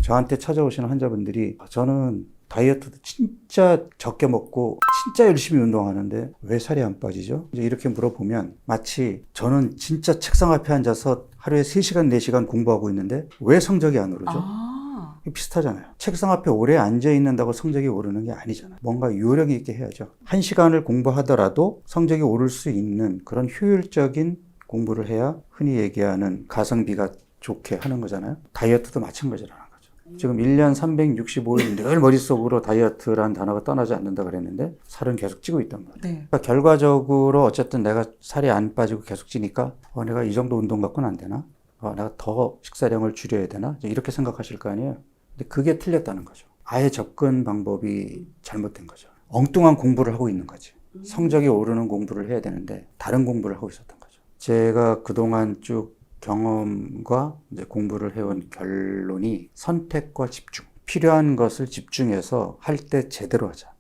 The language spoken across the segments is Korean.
저한테 찾아오시는 환자분들이 저는 다이어트도 진짜 적게 먹고 진짜 열심히 운동하는데 왜 살이 안 빠지죠? 이제 이렇게 물어보면 마치 저는 진짜 책상 앞에 앉아서 하루에 3시간, 4시간 공부하고 있는데 왜 성적이 안 오르죠? 비슷하잖아요. 책상 앞에 오래 앉아 있는다고 성적이 오르는 게 아니잖아요. 뭔가 요령 있게 해야죠. 1시간을 공부하더라도 성적이 오를 수 있는 그런 효율적인 공부를 해야 흔히 얘기하는 가성비가 좋게 하는 거잖아요. 다이어트도 마찬가지라는 거죠. 지금 1년 365일 늘 머릿속으로 다이어트라는 단어가 떠나지 않는다 그랬는데 살은 계속 찌고 있단 말이에요. 네. 그러니까 결과적으로 어쨌든 내가 살이 안 빠지고 계속 찌니까 내가 이 정도 운동 갖고는 안 되나? 내가 더 식사량을 줄여야 되나? 이렇게 생각하실 거 아니에요. 근데 그게 틀렸다는 거죠. 아예 접근 방법이 잘못된 거죠. 엉뚱한 공부를 하고 있는 거지. 성적이 오르는 공부를 해야 되는데 다른 공부를 하고 있었던 거죠. 제가 그동안 쭉 경험과 이제 공부를 해온 결론이 선택과 집중. 필요한 것을 집중해서 할 때 제대로 하자.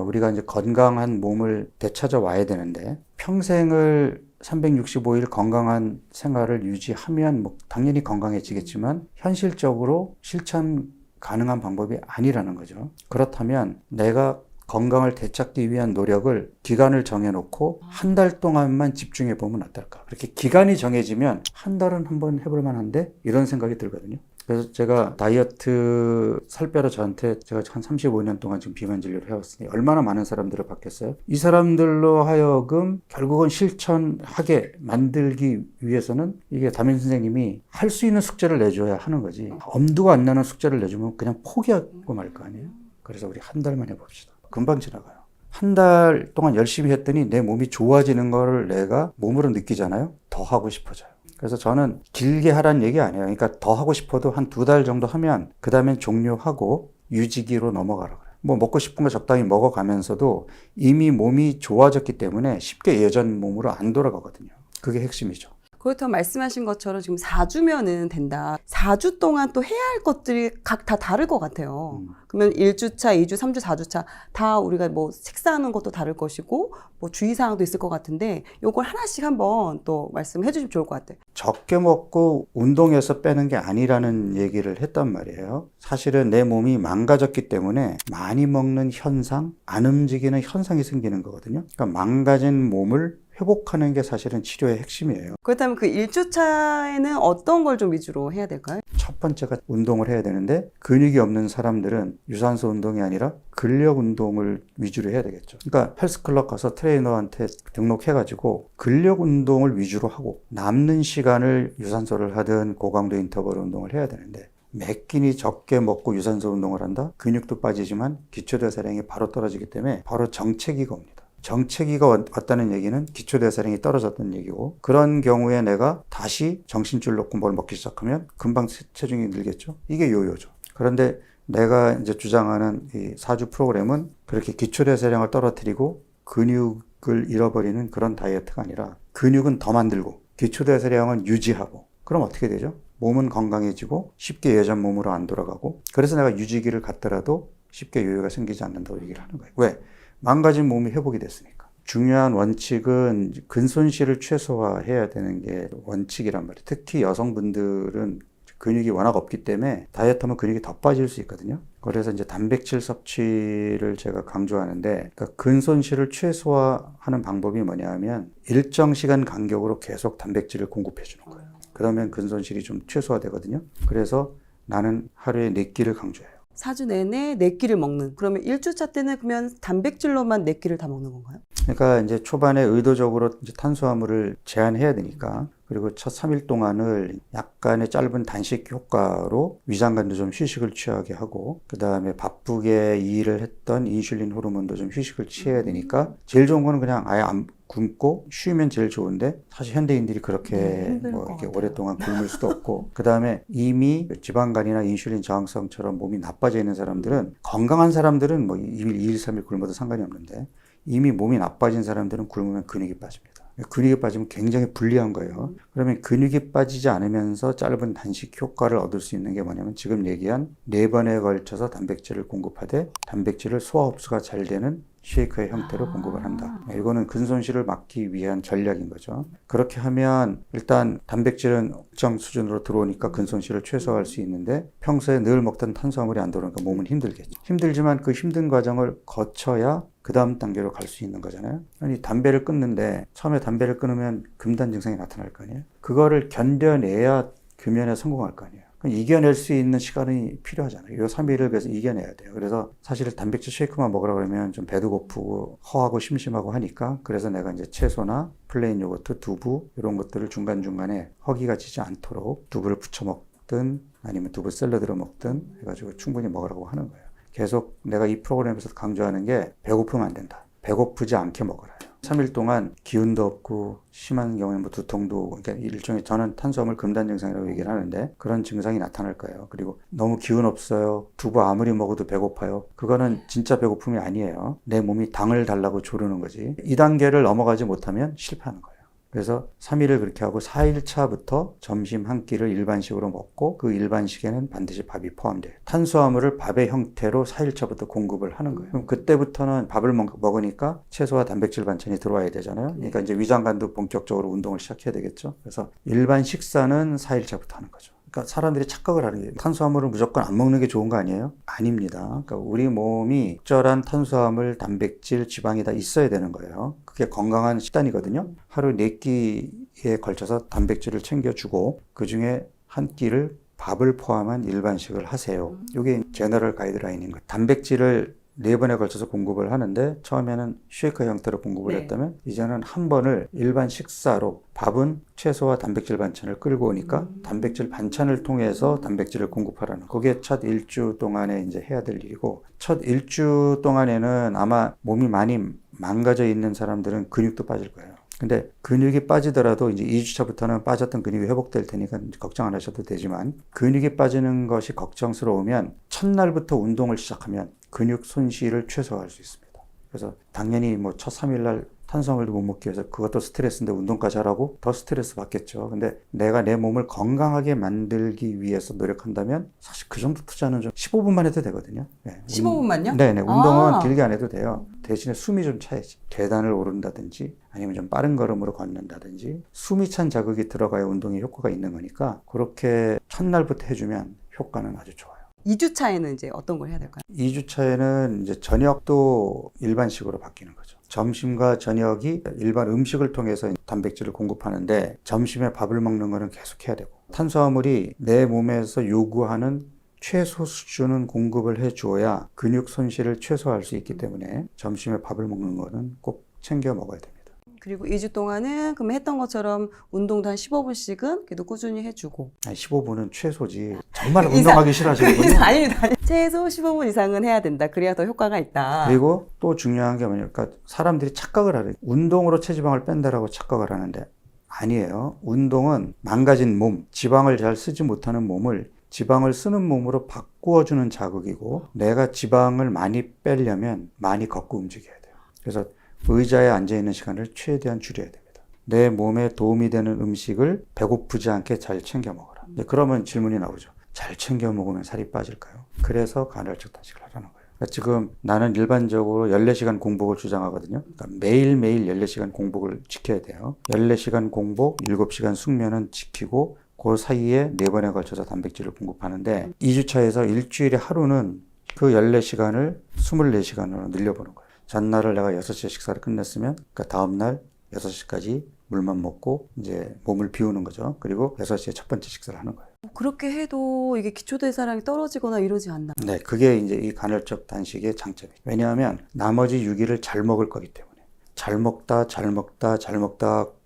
우리가 이제 건강한 몸을 되찾아 와야 되는데 평생을 365일 건강한 생활을 유지하면 뭐 당연히 건강해지겠지만 현실적으로 실천 가능한 방법이 아니라는 거죠. 그렇다면 내가 건강을 되찾기 위한 노력을 기간을 정해놓고 한 달 동안만 집중해 보면 어떨까. 그렇게 기간이 정해지면 한 달은 한번 해볼 만한데 이런 생각이 들거든요. 그래서 제가 다이어트 살 빼러 저한테 제가 한 35년 동안 지금 비만 진료를 해왔으니 얼마나 많은 사람들을 봤겠어요. 이 사람들로 하여금 결국은 실천하게 만들기 위해서는 이게 담임 선생님이 할 수 있는 숙제를 내줘야 하는 거지. 엄두가 안 나는 숙제를 내주면 그냥 포기하고 말 거 아니에요. 그래서 우리 한 달만 해봅시다. 금방 지나가요. 한 달 동안 열심히 했더니 내 몸이 좋아지는 거를 내가 몸으로 느끼잖아요. 더 하고 싶어져요. 그래서 저는 길게 하라는 얘기 아니에요. 그러니까 더 하고 싶어도 한 2달 정도 하면 그 다음엔 종료하고 유지기로 넘어가라 그래요. 뭐 먹고 싶은 거 적당히 먹어가면서도 이미 몸이 좋아졌기 때문에 쉽게 예전 몸으로 안 돌아가거든요. 그게 핵심이죠. 그렇다면 말씀하신 것처럼 지금 4주면은 된다. 4주 동안 또 해야 할 것들이 각 다 다를 것 같아요. 그러면 1주차, 2주, 3주, 4주차 다 우리가 뭐 식사하는 것도 다를 것이고 뭐 주의사항도 있을 것 같은데 요걸 하나씩 한번 또 말씀해 주시면 좋을 것 같아요. 적게 먹고 운동해서 빼는 게 아니라는 얘기를 했단 말이에요. 사실은 내 몸이 망가졌기 때문에 많이 먹는 현상, 안 움직이는 현상이 생기는 거거든요. 그러니까 망가진 몸을 회복하는 게 사실은 치료의 핵심이에요. 그렇다면 그 1주차에는 어떤 걸 좀 위주로 해야 될까요? 첫 번째가 운동을 해야 되는데 근육이 없는 사람들은 유산소 운동이 아니라 근력 운동을 위주로 해야 되겠죠. 그러니까 헬스클럽 가서 트레이너한테 등록해가지고 근력 운동을 위주로 하고 남는 시간을 유산소를 하든 고강도 인터벌 운동을 해야 되는데 몇 끼니 적게 먹고 유산소 운동을 한다? 근육도 빠지지만 기초대사량이 바로 떨어지기 때문에 바로 정체기가 옵니다. 정체기가 왔다는 얘기는 기초대사량이 떨어졌다는 얘기고 그런 경우에 내가 다시 정신줄 놓고 뭘 먹기 시작하면 금방 체중이 늘겠죠. 이게 요요죠. 그런데 내가 이제 주장하는 이 4주 프로그램은 그렇게 기초대사량을 떨어뜨리고 근육을 잃어버리는 그런 다이어트가 아니라 근육은 더 만들고 기초대사량은 유지하고 그럼 어떻게 되죠? 몸은 건강해지고 쉽게 예전 몸으로 안 돌아가고 그래서 내가 유지기를 갖더라도 쉽게 요요가 생기지 않는다고 얘기를 하는 거예요. 왜? 망가진 몸이 회복이 됐으니까. 중요한 원칙은 근손실을 최소화해야 되는 게 원칙이란 말이에요. 특히 여성분들은 근육이 워낙 없기 때문에 다이어트하면 근육이 더 빠질 수 있거든요. 그래서 이제 단백질 섭취를 제가 강조하는데 그러니까 근손실을 최소화하는 방법이 뭐냐 하면 일정 시간 간격으로 계속 단백질을 공급해 주는 거예요. 그러면 근손실이 좀 최소화되거든요. 그래서 나는 하루에 4끼를 강조해요. 4주 내내 4끼를 먹는. 그러면 1주차 때는 그러면 단백질로만 4끼를 다 먹는 건가요? 그러니까 이제 초반에 의도적으로 이제 탄수화물을 제한해야 되니까 그리고 첫 3일 동안을 약간의 짧은 단식 효과로 위장관도 좀 휴식을 취하게 하고 그 다음에 바쁘게 일을 했던 인슐린 호르몬도 좀 휴식을 취해야 되니까 제일 좋은 거는 그냥 아예 안 굶고 쉬면 제일 좋은데 사실 현대인들이 그렇게 뭐 이렇게 오랫동안 굶을 수도 없고 그 다음에 이미 지방간이나 인슐린 저항성처럼 몸이 나빠져 있는 사람들은 건강한 사람들은 뭐 2일, 2일, 3일 굶어도 상관이 없는데 이미 몸이 나빠진 사람들은 굶으면 근육이 빠집니다. 근육이 빠지면 굉장히 불리한 거예요. 그러면 근육이 빠지지 않으면서 짧은 단식 효과를 얻을 수 있는 게 뭐냐면 지금 얘기한 4번에 걸쳐서 단백질을 공급하되 단백질을 소화 흡수가 잘 되는 쉐이크의 형태로 공급을 한다. 이거는 근손실을 막기 위한 전략인 거죠. 그렇게 하면 일단 단백질은 일정 수준으로 들어오니까 근손실을 최소화할 수 있는데 평소에 늘 먹던 탄수화물이 안 들어오니까 몸은 힘들겠죠. 힘들지만 그 힘든 과정을 거쳐야 그 다음 단계로 갈 수 있는 거잖아요. 아니 담배를 끊는데 처음에 담배를 끊으면 금단 증상이 나타날 거 아니에요. 그거를 견뎌내야 금연에 성공할 거 아니에요. 이겨낼 수 있는 시간이 필요하잖아요. 요 3일을 그래서 이겨내야 돼요. 그래서 사실 단백질 쉐이크만 먹으라 그러면 좀 배도 고프고 허하고 심심하고 하니까 그래서 내가 이제 채소나 플레인 요거트, 두부 이런 것들을 중간중간에 허기가 지지 않도록 두부를 부쳐 먹든 아니면 두부 샐러드로 먹든 해가지고 충분히 먹으라고 하는 거예요. 계속 내가 이 프로그램에서 강조하는 게 배고프면 안 된다. 배고프지 않게 먹으라요. 3일 동안 기운도 없고 심한 경우에 뭐 두통도 그러니까 일종의 저는 탄수화물 금단 증상이라고 얘기를 하는데 그런 증상이 나타날 거예요. 그리고 너무 기운 없어요. 두부 아무리 먹어도 배고파요. 그거는 진짜 배고픔이 아니에요. 내 몸이 당을 달라고 조르는 거지. 이 단계를 넘어가지 못하면 실패하는 거예요. 그래서 3일을 그렇게 하고 4일차부터 점심 한 끼를 일반식으로 먹고 그 일반식에는 반드시 밥이 포함돼요. 탄수화물을 밥의 형태로 4일차부터 공급을 하는 거예요. 그럼 그때부터는 밥을 먹으니까 채소와 단백질 반찬이 들어와야 되잖아요. 그러니까 이제 위장관도 본격적으로 운동을 시작해야 되겠죠. 그래서 일반 식사는 4일차부터 하는 거죠. 그러니까 사람들이 착각을 하는 거예요. 탄수화물을 무조건 안 먹는 게 좋은 거 아니에요? 아닙니다. 그러니까 우리 몸이 적절한 탄수화물, 단백질, 지방이 다 있어야 되는 거예요. 그게 건강한 식단이거든요. 하루 4끼에 걸쳐서 단백질을 챙겨주고 그중에 한 끼를 밥을 포함한 일반식을 하세요. 이게 제너럴 가이드라인인 거예요. 단백질을 4번에 걸쳐서 공급을 하는데 처음에는 쉐이크 형태로 공급을 했다면 이제는 한 번을 일반 식사로 밥은 채소와 단백질 반찬을 끌고 오니까 단백질 반찬을 통해서 단백질을 공급하라는 그게 첫 일주 동안에 이제 해야 될 일이고 첫 일주 동안에는 아마 몸이 많이 망가져 있는 사람들은 근육도 빠질 거예요. 근데 근육이 빠지더라도 이제 2주차부터는 빠졌던 근육이 회복될 테니까 걱정 안 하셔도 되지만 근육이 빠지는 것이 걱정스러우면 첫날부터 운동을 시작하면 근육 손실을 최소화할 수 있습니다. 그래서 당연히 뭐 첫 3일날 탄수화물도 못 먹기 위해서 그것도 스트레스인데 운동까지 하라고 더 스트레스 받겠죠. 근데 내가 내 몸을 건강하게 만들기 위해서 노력한다면 사실 그 정도 투자는 좀 15분만 해도 되거든요. 네. 15분만요? 네네. 운동은 길게 안 해도 돼요. 대신에 숨이 좀 차야지. 계단을 오른다든지 아니면 좀 빠른 걸음으로 걷는다든지 숨이 찬 자극이 들어가야 운동에 효과가 있는 거니까 그렇게 첫날부터 해주면 효과는 아주 좋아요. 2주 차에는 이제 어떤 걸 해야 될까요? 2주 차에는 이제 저녁도 일반식으로 바뀌는 거죠. 점심과 저녁이 일반 음식을 통해서 단백질을 공급하는데 점심에 밥을 먹는 거는 계속 해야 되고 탄수화물이 내 몸에서 요구하는 최소 수준은 공급을 해줘야 근육 손실을 최소화할 수 있기 때문에 점심에 밥을 먹는 거는 꼭 챙겨 먹어야 됩니다. 그리고 2주 동안은 그럼 했던 것처럼 운동도 한 15분씩은 그래도 꾸준히 해주고 15분은 최소지. 정말 운동하기 싫어하시는군요. 아닙니다. 최소 15분 이상은 해야 된다. 그래야 더 효과가 있다. 그리고 또 중요한 게 뭐냐니까 사람들이 착각을 하래요. 운동으로 체지방을 뺀다라고 착각을 하는데 아니에요. 운동은 망가진 몸, 지방을 잘 쓰지 못하는 몸을 지방을 쓰는 몸으로 바꾸어주는 자극이고 내가 지방을 많이 빼려면 많이 걷고 움직여야 돼요. 그래서 의자에 앉아있는 시간을 최대한 줄여야 됩니다. 내 몸에 도움이 되는 음식을 배고프지 않게 잘 챙겨 먹어라. 그러면 질문이 나오죠. 잘 챙겨 먹으면 살이 빠질까요? 그래서 간헐적 단식을 하라는 거예요. 그러니까 지금 나는 일반적으로 14시간 공복을 주장하거든요. 그러니까 매일매일 14시간 공복을 지켜야 돼요. 14시간 공복, 7시간 숙면은 지키고 그 사이에 4번에 걸쳐서 단백질을 공급하는데 2주차에서 일주일에 하루는 그 14시간을 24시간으로 늘려보는 거예요. 전날을 내가 6시에 식사를 끝냈으면 그러니까 다음날 6시까지 물만 먹고 이제 몸을 비우는 거죠. 그리고 6시에 첫 번째 식사를 하는 거예요. 그렇게 해도 이게 기초대사량이 떨어지거나 이러지 않나? 네, 그게 이제 이 간헐적 단식의 장점이에요. 왜냐하면 나머지 6일을 잘 먹을 거기 때문에 잘 먹다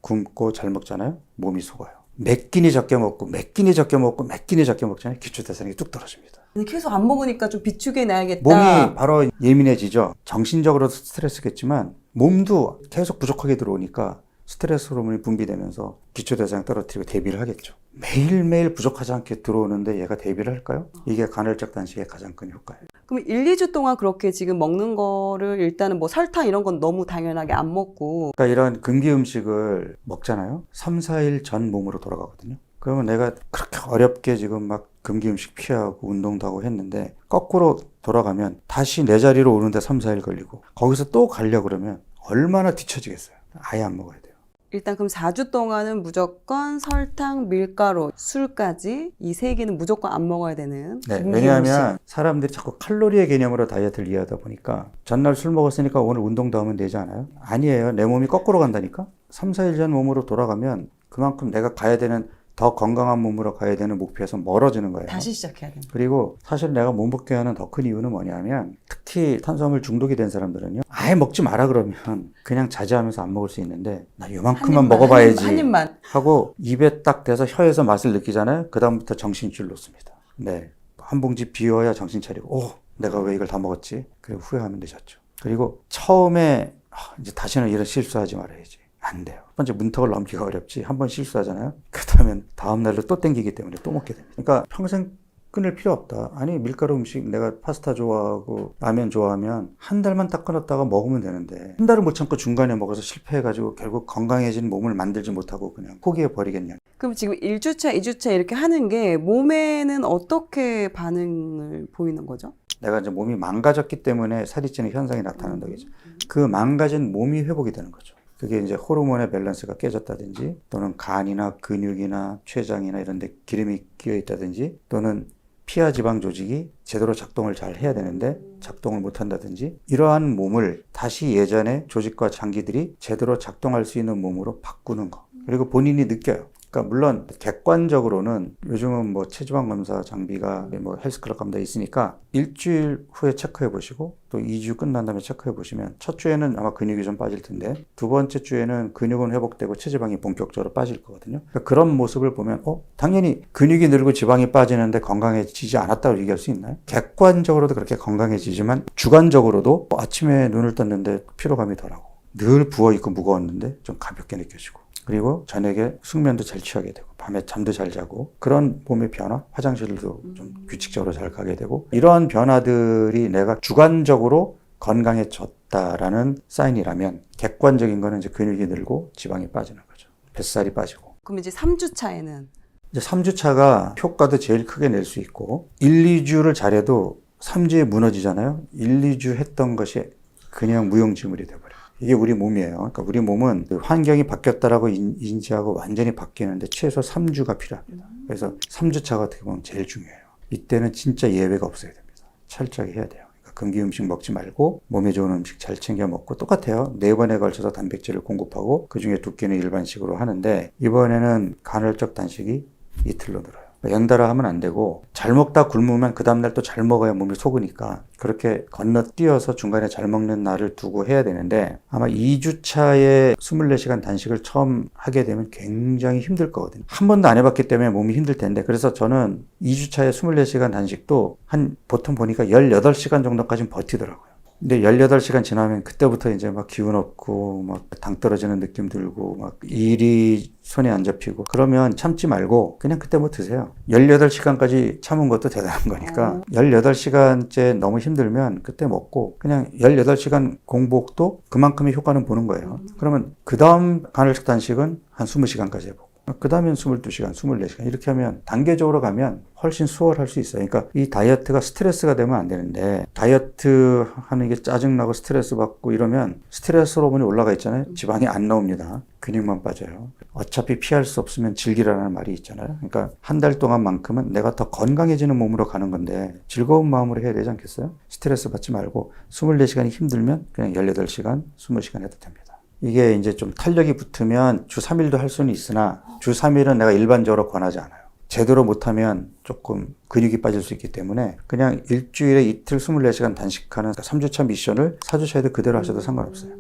굶고 잘 먹잖아요. 몸이 속아요. 몇 끼니 적게 먹고 몇 끼니 적게 먹잖아요. 기초대사량이 뚝 떨어집니다. 계속 안 먹으니까 좀 비축해 놔야겠다. 몸이 바로 예민해지죠. 정신적으로도 스트레스겠지만 몸도 계속 부족하게 들어오니까 스트레스 호르몬이 분비되면서 기초대사량 떨어뜨리고 대비를 하겠죠. 매일매일 부족하지 않게 들어오는데 얘가 대비를 할까요? 이게 간헐적 단식의 가장 큰 효과예요. 그럼 1, 2주 동안 그렇게 지금 먹는 거를 일단은 뭐 설탕 이런 건 너무 당연하게 안 먹고 그러니까 이런 금기 음식을 먹잖아요. 3, 4일 전 몸으로 돌아가거든요. 그러면 내가 그렇게 어렵게 지금 막 금기 음식 피하고 운동도 하고 했는데 거꾸로 돌아가면 다시 내 자리로 오는데 3, 4일 걸리고 거기서 또 가려고 그러면 얼마나 뒤처지겠어요. 아예 안 먹어야 돼요. 일단 그럼 4주 동안은 무조건 설탕, 밀가루, 술까지 이 세 개는 무조건 안 먹어야 되는 네, 금기 왜냐하면 음식. 사람들이 자꾸 칼로리의 개념으로 다이어트를 이해하다 보니까 전날 술 먹었으니까 오늘 운동도 하면 되지 않아요? 아니에요. 내 몸이 거꾸로 간다니까? 3, 4일 전 몸으로 돌아가면 그만큼 내가 가야 되는 더 건강한 몸으로 가야 되는 목표에서 멀어지는 거예요. 다시 시작해야 돼요. 그리고 사실 내가 못 먹게 하는 더 큰 이유는 뭐냐면 특히 탄수화물 중독이 된 사람들은요. 아예 먹지 마라 그러면 그냥 자제하면서 안 먹을 수 있는데 나 요만큼만 먹어봐야지 한 입만. 하고 입에 딱 대서 혀에서 맛을 느끼잖아요. 그 다음부터 정신줄 놓습니다. 네, 한 봉지 비워야 정신 차리고 내가 왜 이걸 다 먹었지? 그리고 후회하면 되셨죠. 그리고 처음에 이제 다시는 이런 실수하지 말아야지. 안 돼요. 첫 번째 문턱을 넘기가 어렵지. 한 번 실수하잖아요. 그렇다면 다음 날로 또 땡기기 때문에 또 먹게 됩니다. 그러니까 평생 끊을 필요 없다. 아니 밀가루 음식 내가 파스타 좋아하고 라면 좋아하면 한 달만 딱 끊었다가 먹으면 되는데 한 달을 못 참고 중간에 먹어서 실패해가지고 결국 건강해진 몸을 만들지 못하고 그냥 포기해 버리겠냐. 그럼 지금 1주차, 2주차 이렇게 하는 게 몸에는 어떻게 반응을 보이는 거죠? 내가 이제 몸이 망가졌기 때문에 살이 찌는 현상이 나타난다겠죠. 그 망가진 몸이 회복이 되는 거죠. 그게 이제 호르몬의 밸런스가 깨졌다든지 또는 간이나 근육이나 췌장이나 이런 데 기름이 끼어 있다든지 또는 피하 지방 조직이 제대로 작동을 잘 해야 되는데 작동을 못 한다든지 이러한 몸을 다시 예전에 조직과 장기들이 제대로 작동할 수 있는 몸으로 바꾸는 거. 그리고 본인이 느껴요. 그러니까 물론 객관적으로는 요즘은 뭐 체지방 검사 장비가 뭐 헬스클럽 가면 다 있으니까 일주일 후에 체크해 보시고 또 2주 끝난 다음에 체크해 보시면 첫 주에는 아마 근육이 좀 빠질 텐데 두 번째 주에는 근육은 회복되고 체지방이 본격적으로 빠질 거거든요. 그러니까 그런 모습을 보면 당연히 근육이 늘고 지방이 빠지는데 건강해지지 않았다고 얘기할 수 있나요? 객관적으로도 그렇게 건강해지지만 주관적으로도 아침에 눈을 떴는데 피로감이 덜하고 늘 부어있고 무거웠는데 좀 가볍게 느껴지고 그리고 저녁에 숙면도 잘 취하게 되고 밤에 잠도 잘 자고 그런 몸의 변화, 화장실도 좀 규칙적으로 잘 가게 되고 이러한 변화들이 내가 주관적으로 건강해졌다라는 사인이라면 객관적인 거는 이제 근육이 늘고 지방이 빠지는 거죠. 뱃살이 빠지고. 그럼 이제 3주차에는 이제 3주차가 효과도 제일 크게 낼 수 있고 1, 2주를 잘해도 3주에 무너지잖아요. 1, 2주 했던 것이 그냥 무용지물이 돼버려요. 이게 우리 몸이에요. 그러니까 우리 몸은 그 환경이 바뀌었다라고 인지하고 완전히 바뀌는데 최소 3주가 필요합니다. 그래서 3주차가 어떻게 보면 제일 중요해요. 이때는 진짜 예외가 없어야 됩니다. 철저히 해야 돼요. 그러니까 금기 음식 먹지 말고 몸에 좋은 음식 잘 챙겨 먹고 똑같아요. 4번에 걸쳐서 단백질을 공급하고 그중에 2끼는 일반식으로 하는데 이번에는 간헐적 단식이 이틀로 늘어요. 연달아 하면 안 되고 잘 먹다 굶으면 그 다음날 또 잘 먹어야 몸이 속으니까 그렇게 건너뛰어서 중간에 잘 먹는 날을 두고 해야 되는데 아마 2주차에 24시간 단식을 처음 하게 되면 굉장히 힘들 거거든요. 한 번도 안 해봤기 때문에 몸이 힘들 텐데 그래서 저는 2주차에 24시간 단식도 보통 보니까 18시간 정도까지는 버티더라고요. 근데 18시간 지나면 그때부터 이제 막 기운 없고 막 당 떨어지는 느낌 들고 막 일이 손에 안 잡히고 그러면 참지 말고 그냥 그때 뭐 드세요. 18시간까지 참은 것도 대단한 거니까 18시간째 너무 힘들면 그때 먹고 그냥 18시간 공복도 그만큼의 효과는 보는 거예요. 그러면 그 다음 간헐적 단식은 한 20시간까지 해보고 그 다음엔 22시간, 24시간 이렇게 하면 단계적으로 가면 훨씬 수월할 수 있어요. 그러니까 이 다이어트가 스트레스가 되면 안 되는데 다이어트 하는 게 짜증나고 스트레스 받고 이러면 스트레스 호르몬이 올라가 있잖아요. 지방이 안 나옵니다. 근육만 빠져요. 어차피 피할 수 없으면 즐기라는 말이 있잖아요. 그러니까 한 달 동안만큼은 내가 더 건강해지는 몸으로 가는 건데 즐거운 마음으로 해야 되지 않겠어요? 스트레스 받지 말고 24시간이 힘들면 그냥 18시간, 20시간 해도 됩니다. 이게 이제 좀 탄력이 붙으면 주 3일도 할 수는 있으나 주 3일은 내가 일반적으로 권하지 않아요. 제대로 못하면 조금 근육이 빠질 수 있기 때문에 그냥 일주일에 이틀 24시간 단식하는 3주차 미션을 4주차에도 그대로 하셔도 상관없어요.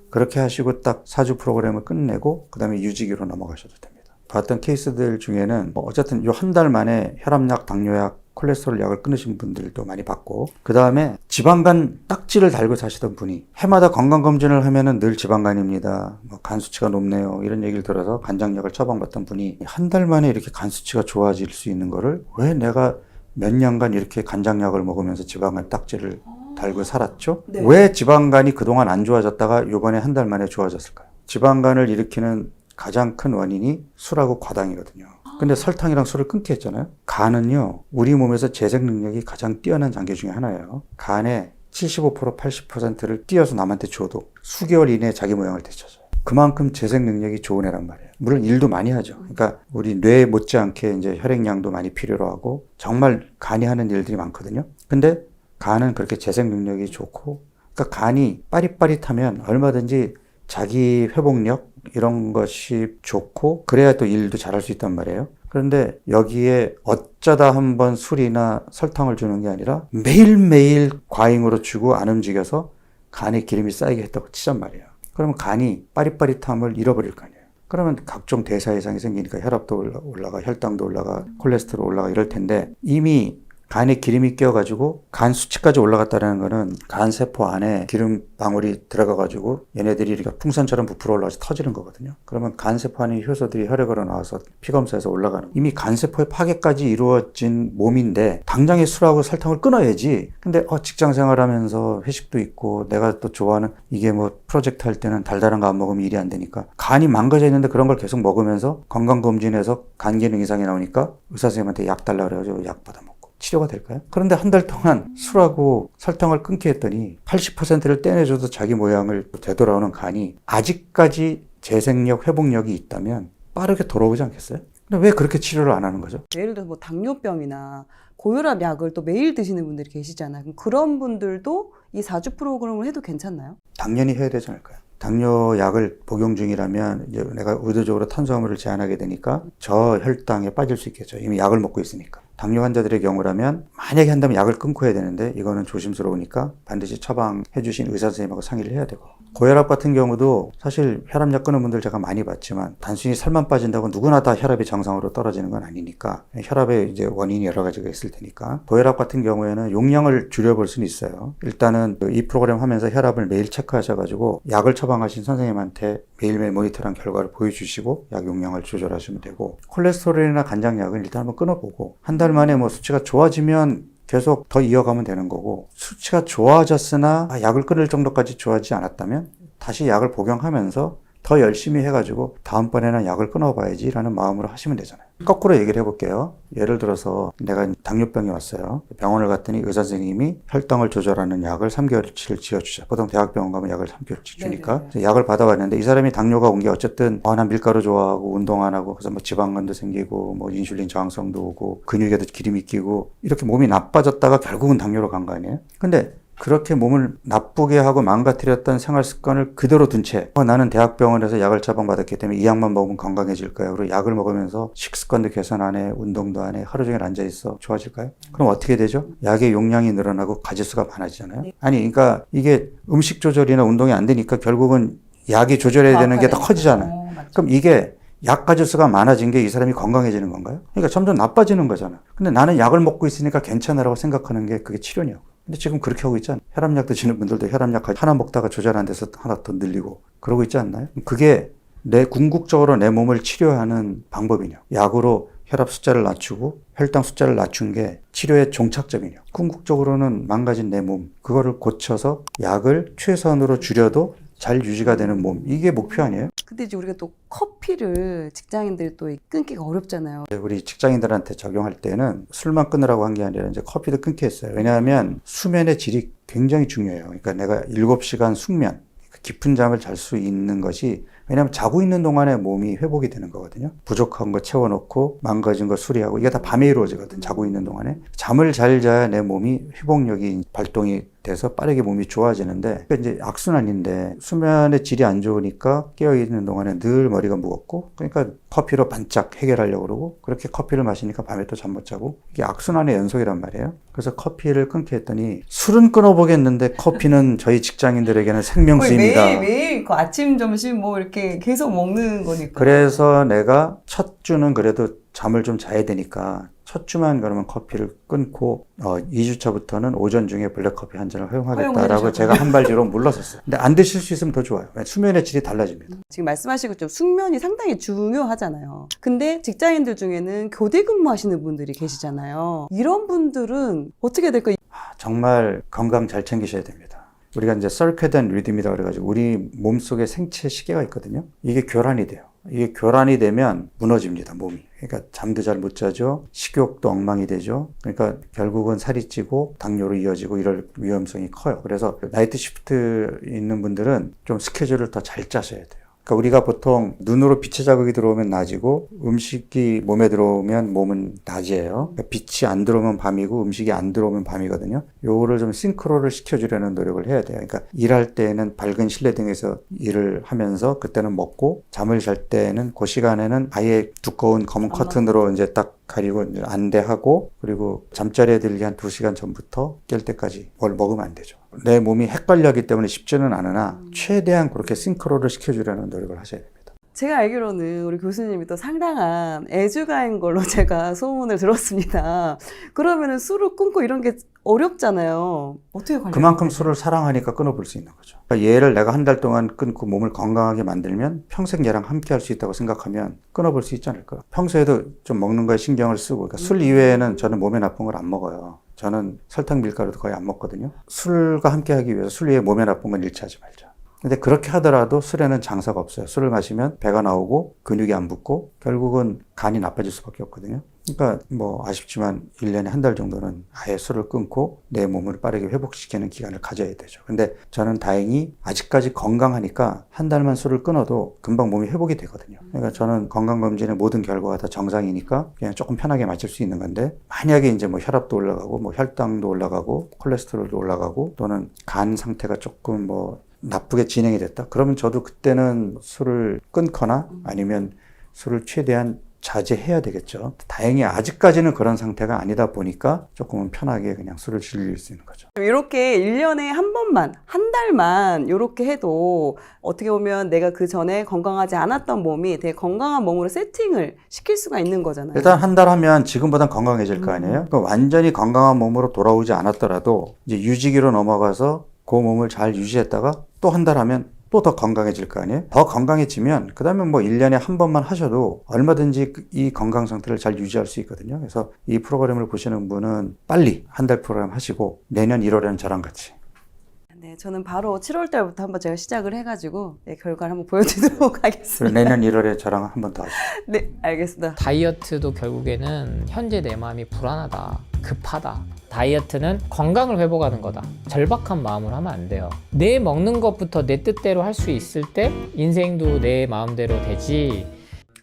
그렇게 하시고 딱 4주 프로그램을 끝내고 그 다음에 유지기로 넘어가셔도 됩니다. 봤던 케이스들 중에는 어쨌든 요 한 달 만에 혈압약, 당뇨약, 콜레스테롤 약을 끊으신 분들도 많이 봤고 그 다음에 지방간 딱지를 달고 사시던 분이 해마다 건강검진을 하면은 늘 지방간입니다. 간 수치가 높네요. 이런 얘기를 들어서 간장약을 처방받던 분이 한 달 만에 이렇게 간 수치가 좋아질 수 있는 거를 왜 내가 몇 년간 이렇게 간장약을 먹으면서 지방간 딱지를 달고 살았죠? 네. 왜 지방간이 그동안 안 좋아졌다가 요번에 한 달 만에 좋아졌을까요? 지방간을 일으키는 가장 큰 원인이 술하고 과당이거든요. 근데 설탕이랑 술을 끊게 했잖아요. 간은요, 우리 몸에서 재생 능력이 가장 뛰어난 장기 중에 하나예요. 간에 75% 80%를 띄어서 남한테 줘도 수개월 이내에 자기 모양을 되찾아요. 그만큼 재생 능력이 좋은 애란 말이에요. 물론 일도 많이 하죠. 그러니까 우리 뇌 못지않게 이제 혈액량도 많이 필요로 하고 정말 간이 하는 일들이 많거든요. 근데 간은 그렇게 재생 능력이 좋고, 그러니까 간이 빠릿빠릿하면 얼마든지 자기 회복력 이런 것이 좋고 그래야 또 일도 잘할 수 있단 말이에요. 그런데 여기에 어쩌다 한번 술이나 설탕을 주는 게 아니라 매일매일 과잉으로 주고 안 움직여서 간에 기름이 쌓이게 했다고 치잔 말이에요. 그러면 간이 빠릿빠릿함을 잃어버릴 거 아니에요. 그러면 각종 대사 이상이 생기니까 혈압도 올라가, 혈당도 올라가, 콜레스테롤 올라가 이럴 텐데 이미 간에 기름이 끼어가지고 간 수치까지 올라갔다는 거는 간 세포 안에 기름 방울이 들어가가지고 얘네들이 이렇게 풍선처럼 부풀어 올라가서 터지는 거거든요. 그러면 간 세포 안에 효소들이 혈액으로 나와서 피검사에서 올라가는 이미 간 세포의 파괴까지 이루어진 몸인데 당장에 술하고 설탕을 끊어야지. 근데 직장 생활하면서 회식도 있고 내가 또 좋아하는 이게 뭐 프로젝트 할 때는 달달한 거 안 먹으면 일이 안 되니까 간이 망가져 있는데 그런 걸 계속 먹으면서 건강검진에서 간 기능 이상이 나오니까 의사 선생님한테 약 달라 그래가지고 약 받아먹고 치료가 될까요? 그런데 한 달 동안 술하고 설탕을 끊게 했더니 80%를 떼내줘도 자기 모양을 되돌아오는 간이 아직까지 재생력, 회복력이 있다면 빠르게 돌아오지 않겠어요? 근데 왜 그렇게 치료를 안 하는 거죠? 예를 들어서 뭐 당뇨병이나 고혈압 약을 또 매일 드시는 분들이 계시잖아요. 그럼 그런 분들도 이 4주 프로그램을 해도 괜찮나요? 당연히 해야 되지 않을까요? 당뇨 약을 복용 중이라면 이제 내가 의도적으로 탄수화물을 제한하게 되니까 저혈당에 빠질 수 있겠죠. 이미 약을 먹고 있으니까. 당뇨 환자들의 경우라면 만약에 한다면 약을 끊고 해야 되는데 이거는 조심스러우니까 반드시 처방해 주신 의사 선생님하고 상의를 해야 되고, 고혈압 같은 경우도 사실 혈압약 끊은 분들 제가 많이 봤지만 단순히 살만 빠진다고 누구나 다 혈압이 정상으로 떨어지는 건 아니니까 혈압의 이제 원인이 여러 가지가 있을 테니까 고혈압 같은 경우에는 용량을 줄여볼 수는 있어요. 일단은 이 프로그램 하면서 혈압을 매일 체크하셔가지고 약을 처방하신 선생님한테 매일매일 모니터링 결과를 보여주시고 약 용량을 조절하시면 되고, 콜레스테롤이나 간장약은 일단 한번 끊어보고 한 달 만에 뭐 수치가 좋아지면 계속 더 이어가면 되는 거고, 수치가 좋아졌으나 약을 끊을 정도까지 좋아지지 않았다면 다시 약을 복용하면서 더 열심히 해가지고 다음번에는 약을 끊어봐야지 라는 마음으로 하시면 되잖아요. 거꾸로 얘기를 해볼게요. 예를 들어서 내가 당뇨병이 왔어요. 병원을 갔더니 의사 선생님이 혈당을 조절하는 약을 3개월치를 지어주자. 보통 대학병원 가면 약을 3개월치 주니까 약을 받아봤는데 이 사람이 당뇨가 온 게 어쨌든 난 밀가루 좋아하고 운동 안 하고 그래서 뭐 지방간도 생기고 뭐 인슐린 저항성도 오고 근육에도 기름이 끼고 이렇게 몸이 나빠졌다가 결국은 당뇨로 간 거 아니에요? 근데 그렇게 몸을 나쁘게 하고 망가뜨렸던 생활 습관을 그대로 둔 채 나는 대학병원에서 약을 처방받았기 때문에 이 약만 먹으면 건강해질 거야. 그리고 약을 먹으면서 식습관도 개선 안 해, 운동도 안 해, 하루 종일 앉아있어. 좋아질까요? 그럼 어떻게 되죠? 약의 용량이 늘어나고 가지수가 많아지잖아요. 아니 그러니까 이게 음식 조절이나 운동이 안 되니까 결국은 약이 조절해야 되는 게 더 커지잖아요. 그럼 이게 약 가지수가 많아진 게 이 사람이 건강해지는 건가요? 그러니까 점점 나빠지는 거잖아. 근데 나는 약을 먹고 있으니까 괜찮으라고 생각하는 게 그게 치료냐고. 근데 지금 그렇게 하고 있지 않나요? 혈압약 드시는 분들도 혈압약 하나 먹다가 조절 안 돼서 하나 더 늘리고 그러고 있지 않나요? 그게 궁극적으로 내 몸을 치료하는 방법이냐? 약으로 혈압 숫자를 낮추고 혈당 숫자를 낮춘 게 치료의 종착점이냐? 궁극적으로는 망가진 내 몸, 그거를 고쳐서 약을 최선으로 줄여도 잘 유지가 되는 몸, 이게 목표 아니에요? 근데 이제 우리가 또 커피를 직장인들이 또 끊기가 어렵잖아요. 우리 직장인들한테 적용할 때는 술만 끊으라고 한 게 아니라 이제 커피도 끊게 했어요. 왜냐하면 수면의 질이 굉장히 중요해요. 그러니까 내가 7시간 숙면, 깊은 잠을 잘 수 있는 것이, 왜냐하면 자고 있는 동안에 몸이 회복이 되는 거거든요. 부족한 거 채워놓고 망가진 거 수리하고 이게 다 밤에 이루어지거든. 자고 있는 동안에. 잠을 잘 자야 내 몸이 회복력이 발동이 돼서 빠르게 몸이 좋아지는데, 그러니까 이제 악순환인데 수면의 질이 안 좋으니까 깨어있는 동안에 늘 머리가 무겁고, 그러니까 커피로 반짝 해결하려고 그러고, 그렇게 커피를 마시니까 밤에 또 잠 못 자고, 이게 악순환의 연속이란 말이에요. 그래서 커피를 끊게 했더니 술은 끊어보겠는데 커피는 저희 직장인들에게는 생명수입니다. 매일 그 아침 점심 뭐 이렇게 계속 먹는 거니까. 그래서 내가 첫 주는 그래도 잠을 좀 자야 되니까 첫 주만 그러면 커피를 끊고 2주차부터는 오전 중에 블랙커피 한 잔을 허용하겠다라고 제가 한 발 뒤로 물러섰어요. 근데 안 드실 수 있으면 더 좋아요. 수면의 질이 달라집니다. 지금 말씀하신 것처럼 숙면이 상당히 중요하잖아요. 근데 직장인들 중에는 교대 근무하시는 분들이 계시잖아요. 이런 분들은 어떻게 될까요? 정말 건강 잘 챙기셔야 됩니다. 우리가 이제 circadian rhythm이라고 그래가지고 우리 몸속에 생체 시계가 있거든요. 이게 교란이 돼요. 이게 교란이 되면 무너집니다, 몸이. 그러니까 잠도 잘 못 자죠. 식욕도 엉망이 되죠. 그러니까 결국은 살이 찌고 당뇨로 이어지고 이럴 위험성이 커요. 그래서 나이트 시프트 있는 분들은 좀 스케줄을 더 잘 짜셔야 돼요. 그러니까 우리가 보통 눈으로 빛의 자극이 들어오면 낮이고 음식이 몸에 들어오면 몸은 낮이에요. 그러니까 빛이 안 들어오면 밤이고 음식이 안 들어오면 밤이거든요. 요거를 좀 싱크로를 시켜주려는 노력을 해야 돼요. 그러니까 일할 때는 밝은 실내 등에서 일을 하면서 그때는 먹고 잠을 잘 때는 그 시간에는 아예 두꺼운 검은 커튼으로 이제 딱 가리고 안대하고 그리고 잠자리에 들기 한 2시간 전부터 깰 때까지 뭘 먹으면 안 되죠. 내 몸이 헷갈려하기 때문에 쉽지는 않으나 최대한 그렇게 싱크로를 시켜주려는 노력을 하셔야 됩니다. 제가 알기로는 우리 교수님이 또 상당한 애주가인 걸로 제가 소문을 들었습니다. 그러면은 술을 끊고 이런 게 어렵잖아요. 어떻게 관리해요? 그만큼 술을 사랑하니까 끊어볼 수 있는 거죠. 그러니까 얘를 내가 한 달 동안 끊고 몸을 건강하게 만들면 평생 얘랑 함께 할 수 있다고 생각하면 끊어볼 수 있지 않을까. 평소에도 좀 먹는 거에 신경을 쓰고 그러니까 술 이외에는 저는 몸에 나쁜 걸 안 먹어요. 저는 설탕 밀가루도 거의 안 먹거든요. 술과 함께 하기 위해서 술 위에 몸에 나쁜 건 일치하지 말자. 근데 그렇게 하더라도 술에는 장사가 없어요. 술을 마시면 배가 나오고 근육이 안 붙고 결국은 간이 나빠질 수밖에 없거든요. 그러니까 뭐 아쉽지만 1년에 한 달 정도는 아예 술을 끊고 내 몸을 빠르게 회복시키는 기간을 가져야 되죠. 근데 저는 다행히 아직까지 건강하니까 한 달만 술을 끊어도 금방 몸이 회복이 되거든요. 그러니까 저는 건강검진의 모든 결과가 다 정상이니까 그냥 조금 편하게 마실 수 있는 건데 만약에 이제 뭐 혈압도 올라가고 뭐 혈당도 올라가고 콜레스테롤도 올라가고 또는 간 상태가 조금 뭐 나쁘게 진행이 됐다. 그러면 저도 그때는 술을 끊거나 아니면 술을 최대한 자제해야 되겠죠. 다행히 아직까지는 그런 상태가 아니다 보니까 조금은 편하게 그냥 술을 즐길 수 있는 거죠. 이렇게 1년에 한 번만, 한 달만 이렇게 해도 어떻게 보면 내가 그 전에 건강하지 않았던 몸이 되게 건강한 몸으로 세팅을 시킬 수가 있는 거잖아요. 일단 한 달 하면 지금보단 건강해질 거 아니에요? 그러니까 완전히 건강한 몸으로 돌아오지 않았더라도 이제 유지기로 넘어가서 그 몸을 잘 유지했다가 또 한 달 하면 또 더 건강해질 거 아니에요? 더 건강해지면 그 다음에 뭐 1년에 한 번만 하셔도 얼마든지 이 건강 상태를 잘 유지할 수 있거든요. 그래서 이 프로그램을 보시는 분은 빨리 한 달 프로그램 하시고 내년 1월에는 저랑 같이. 네, 저는 바로 7월 달부터 한번 제가 시작을 해가지고 네, 결과를 한번 보여드리도록 그리고 하겠습니다. 내년 1월에 저랑 한 번 더 하시죠. 네, 알겠습니다. 다이어트도 결국에는 현재 내 마음이 불안하다, 급하다. 다이어트는 건강을 회복하는 거다. 절박한 마음으로 하면 안 돼요. 내 먹는 것부터 내 뜻대로 할 수 있을 때 인생도 내 마음대로 되지.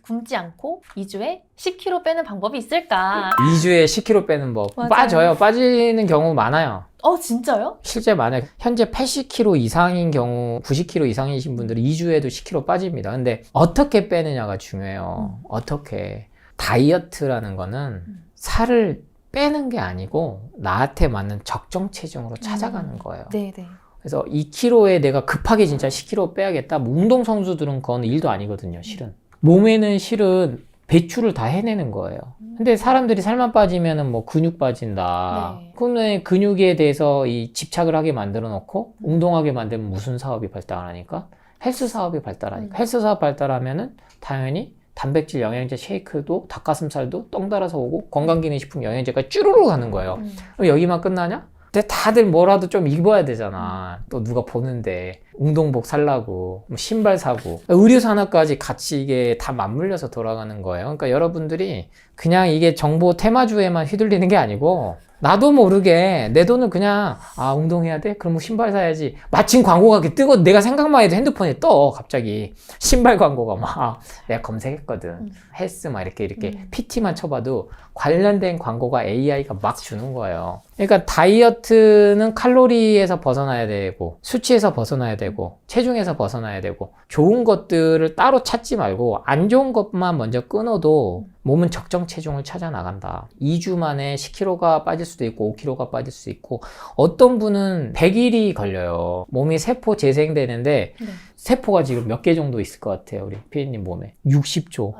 굶지 않고 2주에 10kg 빼는 방법이 있을까? 2주에 10kg 빼는 법. 맞아요. 빠져요. 빠지는 경우 많아요. 진짜요? 실제 많아요. 현재 80kg 이상인 경우 90kg 이상이신 분들은 2주에도 10kg 빠집니다. 근데 어떻게 빼느냐가 중요해요. 어떻게. 다이어트라는 거는 살을 빼는 게 아니고 나한테 맞는 적정 체중으로 찾아가는 거예요. 네네. 그래서 2kg에 내가 급하게 진짜 10kg 빼야겠다. 뭐 운동선수들은 그건 일도 아니거든요, 실은. 몸에는 실은 배출을 다 해내는 거예요. 근데 사람들이 살만 빠지면은 뭐 근육 빠진다. 네. 그러면 근육에 대해서 이 집착을 하게 만들어 놓고 운동하게 만들면 무슨 사업이 발달하니까? 헬스 사업이 발달하니까. 헬스 사업 발달하면은 당연히 단백질 영양제 쉐이크도 닭가슴살도 똥 달아서 오고 건강기능식품 영양제가 쭈루루 가는 거예요. 그럼 여기만 끝나냐? 근데 다들 뭐라도 좀 입어야 되잖아. 또 누가 보는데 운동복 살라고 뭐 신발 사고 의류 산업까지 같이 이게 다 맞물려서 돌아가는 거예요. 그러니까 여러분들이 그냥 이게 정보 테마주에만 휘둘리는 게 아니고 나도 모르게 내 돈은 그냥 운동해야 돼? 그럼 뭐 신발 사야지. 마침 광고가 이렇게 뜨고 내가 생각만 해도 핸드폰에 떠 갑자기 신발 광고가 막 내가 검색했거든. 헬스 막 이렇게 PT만 쳐봐도 관련된 광고가 AI가 막 주는 거예요. 그러니까 다이어트는 칼로리에서 벗어나야 되고 수치에서 벗어나야 되고 체중에서 벗어나야 되고 좋은 것들을 따로 찾지 말고 안 좋은 것만 먼저 끊어도 몸은 적정 체중을 찾아 나간다. 2주 만에 10kg가 빠질 수도 있고 5kg가 빠질 수 있고 어떤 분은 100일이 걸려요. 몸이 세포 재생되는데 네. 세포가 지금 몇 개 정도 있을 것 같아요, 우리 피디님 몸에? 60조.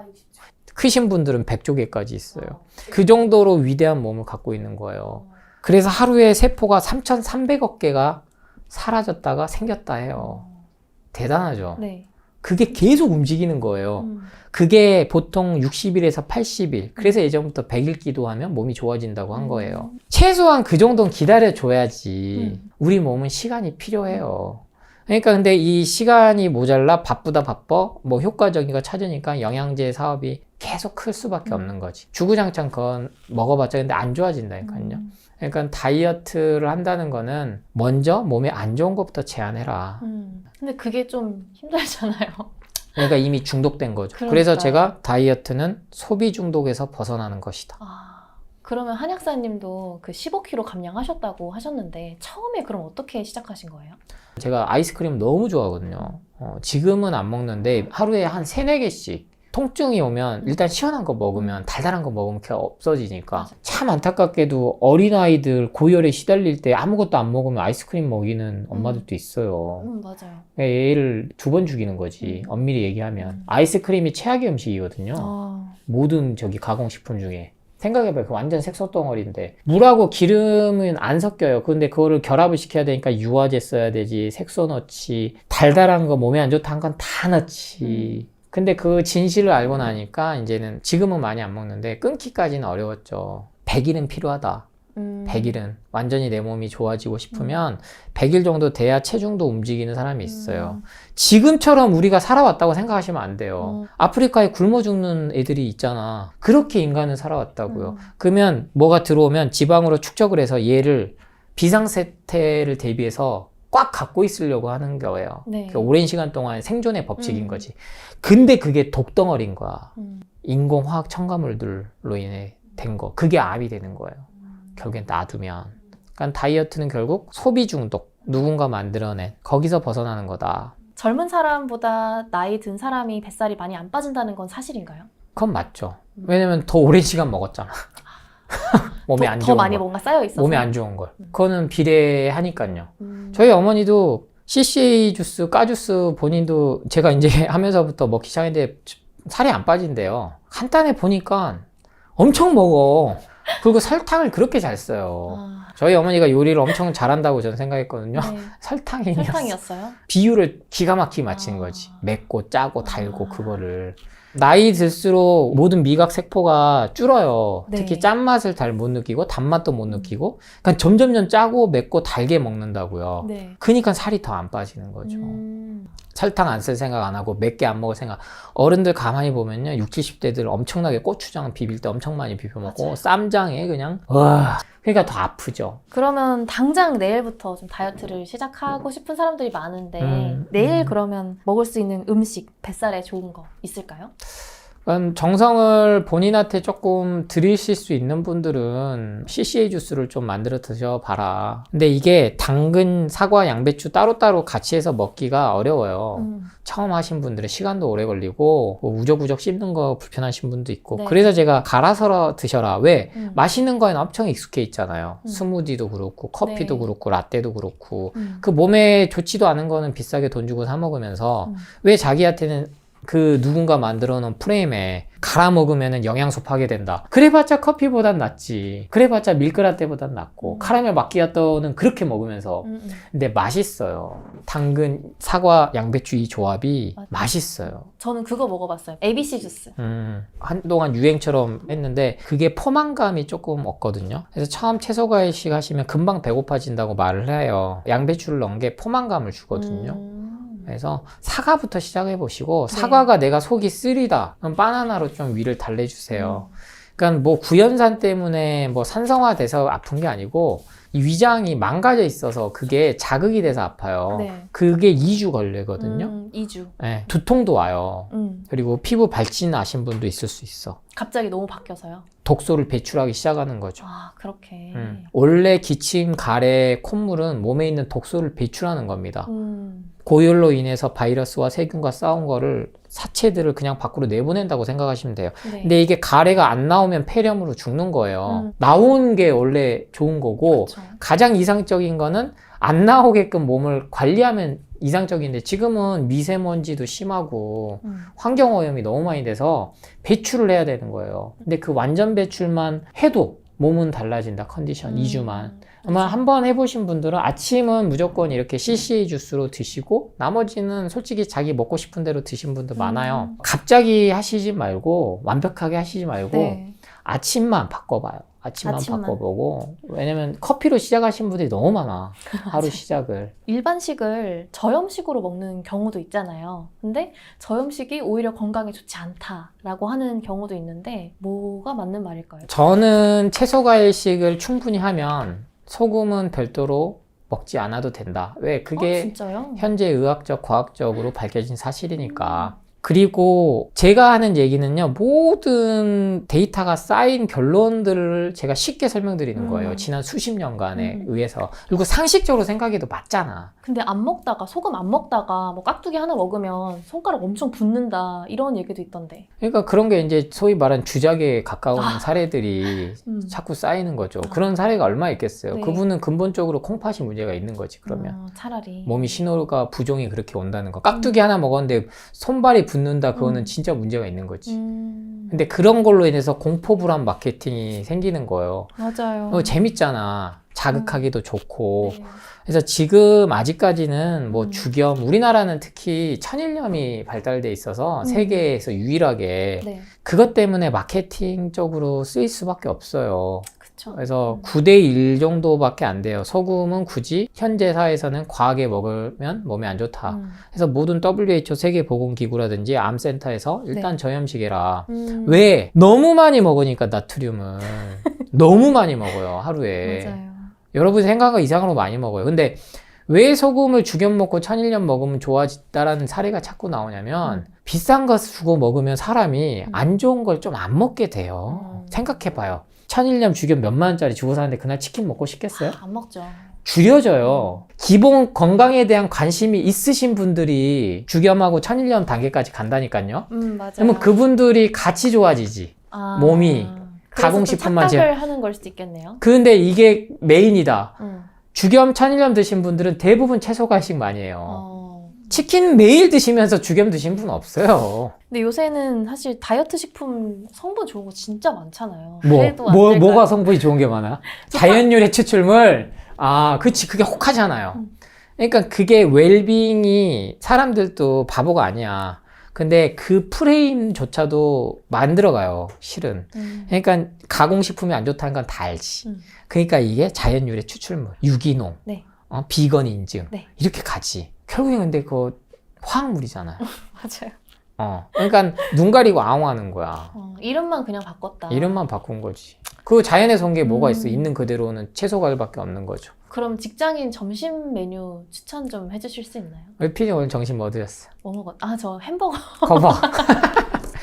크신 분들은 100조 개까지 있어요. 그 정도로 위대한 몸을 갖고 있는 거예요. 그래서 하루에 세포가 3,300억 개가 사라졌다가 생겼다 해요. 대단하죠? 네. 그게 계속 움직이는 거예요. 그게 보통 60일에서 80일. 그래서 예전부터 100일 기도하면 몸이 좋아진다고 한 거예요. 최소한 그 정도는 기다려줘야지. 우리 몸은 시간이 필요해요. 그러니까 근데 이 시간이 모자라 바쁘다 바빠 뭐 효과적인 거 찾으니까 영양제 사업이 계속 클 수밖에 없는 거지. 주구장창 그건 먹어봤자 근데 안 좋아진다니까요. 그러니까 다이어트를 한다는 거는 먼저 몸에 안 좋은 것부터 제한해라. 근데 그게 좀 힘들잖아요. 그러니까 이미 중독된 거죠. 그러니까요. 그래서 제가 다이어트는 소비 중독에서 벗어나는 것이다. 그러면 한약사님도 그 15kg 감량하셨다고 하셨는데 처음에 그럼 어떻게 시작하신 거예요? 제가 아이스크림 너무 좋아하거든요. 지금은 안 먹는데 하루에 한 3, 4개씩 통증이 오면 일단 시원한 거 먹으면 달달한 거 먹으면 그게 없어지니까 맞아. 참 안타깝게도 어린아이들 고열에 시달릴 때 아무것도 안 먹으면 아이스크림 먹이는 엄마들도 있어요. 맞아요. 얘를 2번 죽이는 거지. 엄밀히 얘기하면 아이스크림이 최악의 음식이거든요. 모든 저기 가공식품 중에 생각해봐요. 그 완전 색소 덩어리인데 물하고 기름은 안 섞여요. 근데 그거를 결합을 시켜야 되니까 유화제 써야 되지, 색소 넣지, 달달한 거 몸에 안 좋다 한 건 다 넣지. 근데 그 진실을 알고 나니까 이제는 지금은 많이 안 먹는데 끊기까지는 어려웠죠. 100일은 필요하다. 100일은 완전히 내 몸이 좋아지고 싶으면 100일 정도 돼야 체중도 움직이는 사람이 있어요. 지금처럼 우리가 살아왔다고 생각하시면 안 돼요. 아프리카에 굶어 죽는 애들이 있잖아. 그렇게 인간은 살아왔다고요. 그러면 뭐가 들어오면 지방으로 축적을 해서 얘를 비상사태를 대비해서 꽉 갖고 있으려고 하는 거예요. 네. 그러니까 오랜 시간 동안 생존의 법칙인 거지. 근데 그게 독덩어리인 거야. 인공화학 첨가물들로 인해 된 거. 그게 암이 되는 거예요. 결국엔 놔두면. 그러니까 다이어트는 결국 소비 중독, 누군가 만들어낸 거기서 벗어나는 거다. 젊은 사람보다 나이 든 사람이 뱃살이 많이 안 빠진다는 건 사실인가요? 그건 맞죠. 왜냐면 더 오랜 시간 먹었잖아. 몸에 안 더 좋은 많이 걸. 뭔가 쌓여 있어서. 몸에 안 좋은 걸. 그거는 비례하니까요. 저희 어머니도 CCA 주스, 까주스 본인도 제가 이제 하면서부터 먹기 시작했는데 살이 안 빠진대요. 간단해 보니까 엄청 먹어. 그리고 설탕을 그렇게 잘 써요. 저희 어머니가 요리를 엄청 잘한다고 저는 생각했거든요. 네. 설탕이었어. 설탕이었어요? 비율을 기가 막히게 맞추는 거지. 맵고 짜고 달고 그거를. 나이 들수록 모든 미각 세포가 줄어요. 네. 특히 짠맛을 잘 못 느끼고 단맛도 못 느끼고 그러니까 점점점 짜고 맵고 달게 먹는다고요. 네. 그러니까 살이 더 안 빠지는 거죠. 설탕 안 쓸 생각 안 하고 맵게 안 먹을 생각. 어른들 가만히 보면요. 60, 70대들 엄청나게 고추장 비빌 때 엄청 많이 비벼 먹고 맞아요. 쌈장에 그냥 와. 그러니까 더 아프죠. 그러면 당장 내일부터 좀 다이어트를 시작하고 싶은 사람들이 많은데 내일 그러면 먹을 수 있는 음식, 뱃살에 좋은 거 있을까요? 정성을 본인한테 조금 들이실 수 있는 분들은 CCA 주스를 좀 만들어 드셔봐라. 근데 이게 당근, 사과, 양배추 따로따로 같이 해서 먹기가 어려워요. 처음 하신 분들은 시간도 오래 걸리고 뭐 우적우적 씹는 거 불편하신 분도 있고 네. 그래서 제가 갈아서 드셔라. 왜? 맛있는 거에는 엄청 익숙해 있잖아요. 스무디도 그렇고 커피도 네. 그렇고 라떼도 그렇고 그 몸에 좋지도 않은 거는 비싸게 돈 주고 사 먹으면서 왜 자기한테는 그 누군가 만들어 놓은 프레임에 갈아 먹으면 영양소 파괴된다. 그래봤자 커피보단 낫지. 그래봤자 밀크라떼보단 낫고 카라멜 마키아토는 그렇게 먹으면서 근데 맛있어요. 당근, 사과, 양배추 이 조합이 맞아. 맛있어요. 저는 그거 먹어봤어요. ABC 주스. 한동안 유행처럼 했는데 그게 포만감이 조금 없거든요. 그래서 처음 채소과일식 하시면 금방 배고파진다고 말을 해요. 양배추를 넣은 게 포만감을 주거든요. 그래서 사과부터 시작해 보시고 네. 사과가 내가 속이 쓰리다 그럼 바나나로 좀 위를 달래주세요. 그러니까 뭐 구연산 때문에 뭐 산성화돼서 아픈 게 아니고 이 위장이 망가져 있어서 그게 자극이 돼서 아파요. 네. 그게 2주 걸리거든요. 2주. 네, 두통도 와요. 그리고 피부 발진 나신 분도 있을 수 있어. 갑자기 너무 바뀌어서요. 독소를 배출하기 시작하는 거죠. 아, 그렇게. 원래 기침, 가래, 콧물은 몸에 있는 독소를 배출하는 겁니다. 고열로 인해서 바이러스와 세균과 싸운 거를 사체들을 그냥 밖으로 내보낸다고 생각하시면 돼요. 네. 근데 이게 가래가 안 나오면 폐렴으로 죽는 거예요. 나온 게 원래 좋은 거고 그쵸. 가장 이상적인 거는 안 나오게끔 몸을 관리하면 이상적인데 지금은 미세먼지도 심하고 환경오염이 너무 많이 돼서 배출을 해야 되는 거예요. 근데 그 완전 배출만 해도 몸은 달라진다. 컨디션 2주만. 아마 한번 해보신 분들은 아침은 무조건 이렇게 CCA 주스로 드시고 나머지는 솔직히 자기 먹고 싶은 대로 드신 분들 많아요. 갑자기 하시지 말고 완벽하게 하시지 말고 네. 아침만 바꿔봐요. 아침만 아침만. 바꿔보고. 왜냐면 커피로 시작하신 분들이 너무 많아. 하루 시작을. 일반식을 저염식으로 먹는 경우도 있잖아요. 근데 저염식이 오히려 건강에 좋지 않다라고 하는 경우도 있는데 뭐가 맞는 말일까요? 저는 채소 과일식을 충분히 하면 소금은 별도로 먹지 않아도 된다. 왜? 그게 진짜요? 현재 의학적, 과학적으로 밝혀진 사실이니까. 그리고 제가 하는 얘기는요, 모든 데이터가 쌓인 결론들을 제가 쉽게 설명드리는 거예요. 지난 수십 년간에 의해서. 그리고 상식적으로 생각해도 맞잖아. 근데 안 먹다가 소금 안 먹다가 뭐 깍두기 하나 먹으면 손가락 엄청 붓는다 이런 얘기도 있던데. 그러니까 그런 게 이제 소위 말하는 주작에 가까운 사례들이 자꾸 쌓이는 거죠. 그런 사례가 얼마나 있겠어요. 네. 그분은 근본적으로 콩팥이 문제가 있는 거지, 그러면. 차라리. 몸이 신호가 부종이 그렇게 온다는 거. 깍두기 하나 먹었는데 손발이 붓는다, 그거는 진짜 문제가 있는 거지. 근데 그런 걸로 인해서 공포불안 마케팅이 생기는 거예요. 맞아요. 재밌잖아. 자극하기도 좋고. 네. 그래서 지금 아직까지는 뭐 주겸, 우리나라는 특히 천일염이 발달돼 있어서 세계에서 유일하게 네. 그것 때문에 마케팅적으로 쓰일 수밖에 없어요. 그쵸. 그래서 9대1 정도밖에 안 돼요. 소금은 굳이 현재 사회에서는 과하게 먹으면 몸에 안 좋다. 그래서 모든 WHO 세계보건기구라든지 암센터에서 일단 네. 저염식해라. 왜? 너무 많이 먹으니까 나트륨을 너무 많이 먹어요, 하루에. 맞아요. 여러분 생각한 이상으로 많이 먹어요. 근데 왜 소금을 주겸 먹고 천일염 먹으면 좋아진다라는 사례가 자꾸 나오냐면 비싼 거 주고 먹으면 사람이 안 좋은 걸 좀 안 먹게 돼요. 생각해봐요. 천일염 주겸 몇만 원짜리 주고 사는데 그날 치킨 먹고 싶겠어요? 안 먹죠. 줄여져요. 기본 건강에 대한 관심이 있으신 분들이 주겸하고 천일염 단계까지 간다니까요. 맞아요. 그러면 그분들이 같이 좋아지지. 몸이 그래서 가공식품만 또 착각을 하는 걸 수도 있겠네요. 근데 이게 메인이다. 음. 주겸 천일염 드신 분들은 대부분 채소 과식 많이 해요. 치킨 매일 드시면서 주겸 드신 분 없어요. 근데 요새는 사실 다이어트 식품 성분 좋은 거 진짜 많잖아요. 그래도 안 될까요? 뭐가 성분이 좋은 게 많아? 자연유래 추출물. 아, 그치. 그게 혹하잖아요. 그러니까 그게 웰빙이 사람들도 바보가 아니야. 근데 그 프레임조차도 만들어가요, 실은. 그러니까 가공식품이 안 좋다는 건 다 알지. 그러니까 이게 자연유래 추출물, 유기농, 네. 비건 인증, 네. 이렇게 가지. 결국에 근데 그거 화학물이잖아요. 맞아요. 그러니까 눈 가리고 아웅하는 거야. 이름만 그냥 바꿨다. 이름만 바꾼 거지. 그 자연에서 온 게 뭐가 있어? 있는 그대로는 채소 과일밖에 없는 거죠. 그럼 직장인 점심 메뉴 추천 좀 해주실 수 있나요? 피디 오늘 점심 뭐 드셨어? 뭐 먹었? 저 햄버거. 거봐.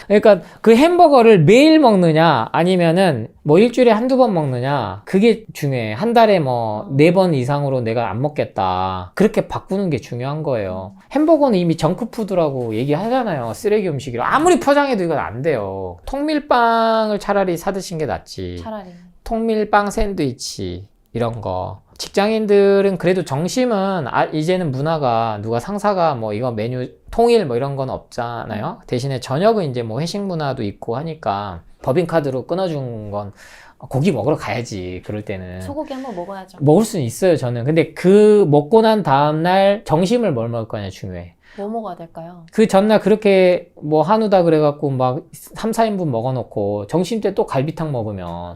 그러니까 그 햄버거를 매일 먹느냐 아니면은 뭐 일주일에 한두 번 먹느냐, 그게 중요해. 한 달에 뭐 4번 이상으로 내가 안 먹겠다, 그렇게 바꾸는 게 중요한 거예요. 햄버거는 이미 정크푸드라고 얘기하잖아요. 쓰레기 음식이라. 아무리 포장해도 이건 안 돼요. 통밀빵을 차라리 사 드신 게 낫지. 차라리. 통밀빵 샌드위치 이런 거. 직장인들은 그래도 점심은 이제는 문화가, 누가 상사가 뭐 이거 메뉴 통일 뭐 이런 건 없잖아요. 대신에 저녁은 이제 뭐 회식 문화도 있고 하니까 법인카드로 끊어준 건 고기 먹으러 가야지. 그럴 때는 소고기 한번 먹어야죠. 먹을 수는 있어요, 저는. 근데 그 먹고 난 다음날 점심을 뭘 먹을 거냐 중요해. 뭐 먹어야 될까요? 그 전날 그렇게 뭐 한우다 그래갖고 막 3, 4인분 먹어놓고 점심 때 또 갈비탕 먹으면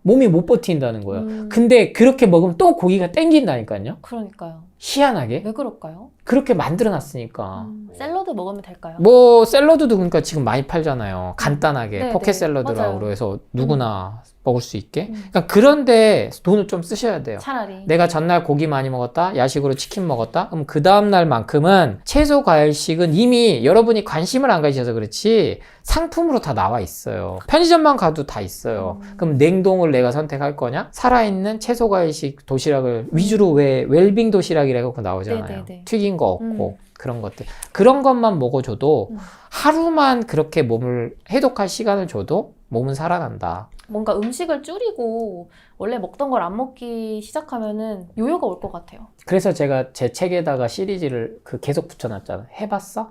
몸이 못 버틴다는 거예요. 근데 그렇게 먹으면 또 고기가 땡긴다니까요. 그러니까요. 희한하게. 왜 그럴까요? 그렇게 만들어놨으니까. 샐러드 먹으면 될까요? 뭐 샐러드도 그러니까 지금 많이 팔잖아요. 간단하게 네, 포켓 네. 샐러드라고 맞아요. 해서 누구나 먹을 수 있게. 그러니까 그런데 돈을 좀 쓰셔야 돼요. 차라리. 내가 전날 고기 많이 먹었다, 야식으로 치킨 먹었다, 그럼 그 다음날만큼은 채소 과일식은 이미 여러분이 관심을 안 가지셔서 그렇지 상품으로 다 나와 있어요. 편의점만 가도 다 있어요. 그럼 냉동을 내가 선택할 거냐? 살아있는 채소 과일식 도시락을 위주로, 왜 웰빙 도시락이라고 나오잖아요. 네네네. 튀긴 거 없고 그런 것들. 그런 것만 먹어줘도 하루만 그렇게 몸을 해독할 시간을 줘도 몸은 살아난다. 뭔가 음식을 줄이고 원래 먹던 걸 안 먹기 시작하면은 요요가 올 것 같아요. 그래서 제가 제 책에다가 시리즈를 계속 붙여놨잖아. 해봤어?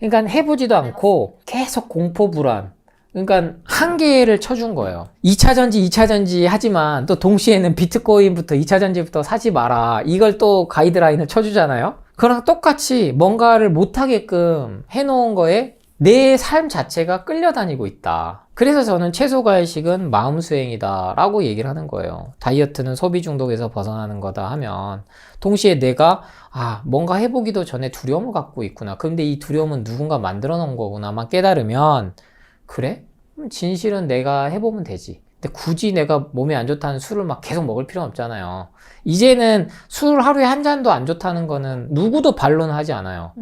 그러니까 해보지도 않고 계속 공포불안. 그러니까 한계를 쳐준 거예요. 2차 전지, 2차 전지 하지만 또 동시에는 비트코인부터 2차 전지부터 사지 마라. 이걸 또 가이드라인을 쳐주잖아요. 그랑 똑같이 뭔가를 못하게끔 해놓은 거에 내 삶 자체가 끌려다니고 있다. 그래서 저는 채소과일식은 마음수행이다 라고 얘기를 하는 거예요. 다이어트는 소비 중독에서 벗어나는 거다 하면 동시에 내가 뭔가 해보기도 전에 두려움을 갖고 있구나. 그런데 이 두려움은 누군가 만들어 놓은 거구나만 깨달으면 그래? 진실은 내가 해보면 되지. 근데 굳이 내가 몸에 안 좋다는 술을 막 계속 먹을 필요는 없잖아요. 이제는 술 하루에 한 잔도 안 좋다는 거는 누구도 반론하지 않아요.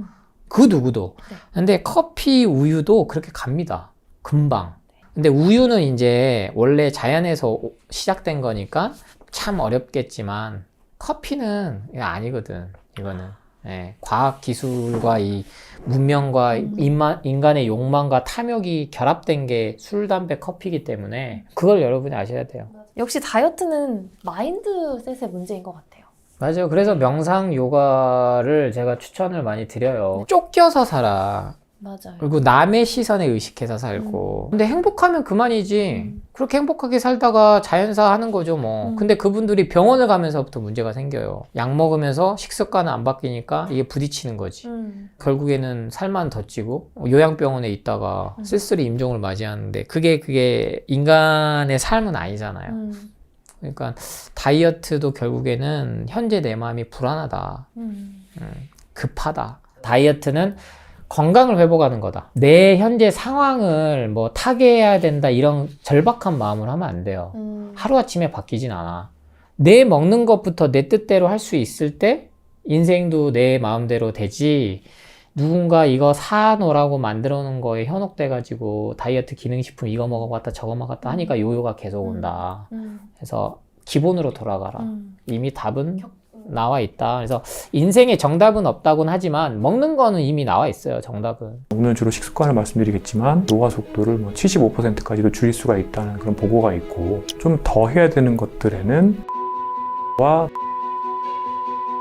그 누구도. 네. 근데 커피, 우유도 그렇게 갑니다. 금방. 근데 우유는 이제 원래 자연에서 시작된 거니까 참 어렵겠지만 커피는 이거 아니거든. 이거는. 예, 과학 기술과 이 문명과 인간의 욕망과 탐욕이 결합된 게 술, 담배, 커피이기 때문에 그걸 여러분이 아셔야 돼요. 역시 다이어트는 마인드셋의 문제인 것 같아요. 맞아요. 그래서 명상 요가를 제가 추천을 많이 드려요. 쫓겨서 살아. 맞아요. 그리고 남의 시선에 의식해서 살고. 근데 행복하면 그만이지. 그렇게 행복하게 살다가 자연사 하는 거죠, 뭐. 근데 그분들이 병원을 가면서부터 문제가 생겨요. 약 먹으면서 식습관은 안 바뀌니까 이게 부딪히는 거지. 결국에는 살만 더 찌고 요양병원에 있다가 쓸쓸히 임종을 맞이하는데 그게 인간의 삶은 아니잖아요. 그러니까 다이어트도 결국에는 현재 내 마음이 불안하다. 급하다. 다이어트는 건강을 회복하는 거다. 내 현재 상황을 뭐 타개해야 된다 이런 절박한 마음을 하면 안 돼요. 하루아침에 바뀌진 않아. 내 먹는 것부터 내 뜻대로 할 수 있을 때 인생도 내 마음대로 되지. 누군가 이거 사놓으라고 만들어 놓은 거에 현혹돼가지고 다이어트 기능식품 이거 먹어봤다 저거 먹었다 하니까 요요가 계속 온다. 그래서 기본으로 돌아가라. 이미 답은 나와 있다. 그래서 인생에 정답은 없다고는 하지만 먹는 거는 이미 나와 있어요. 정답은. 오늘 주로 식습관을 말씀드리겠지만 노화 속도를 75%까지도 줄일 수가 있다는 그런 보고가 있고 좀 더 해야 되는 것들에는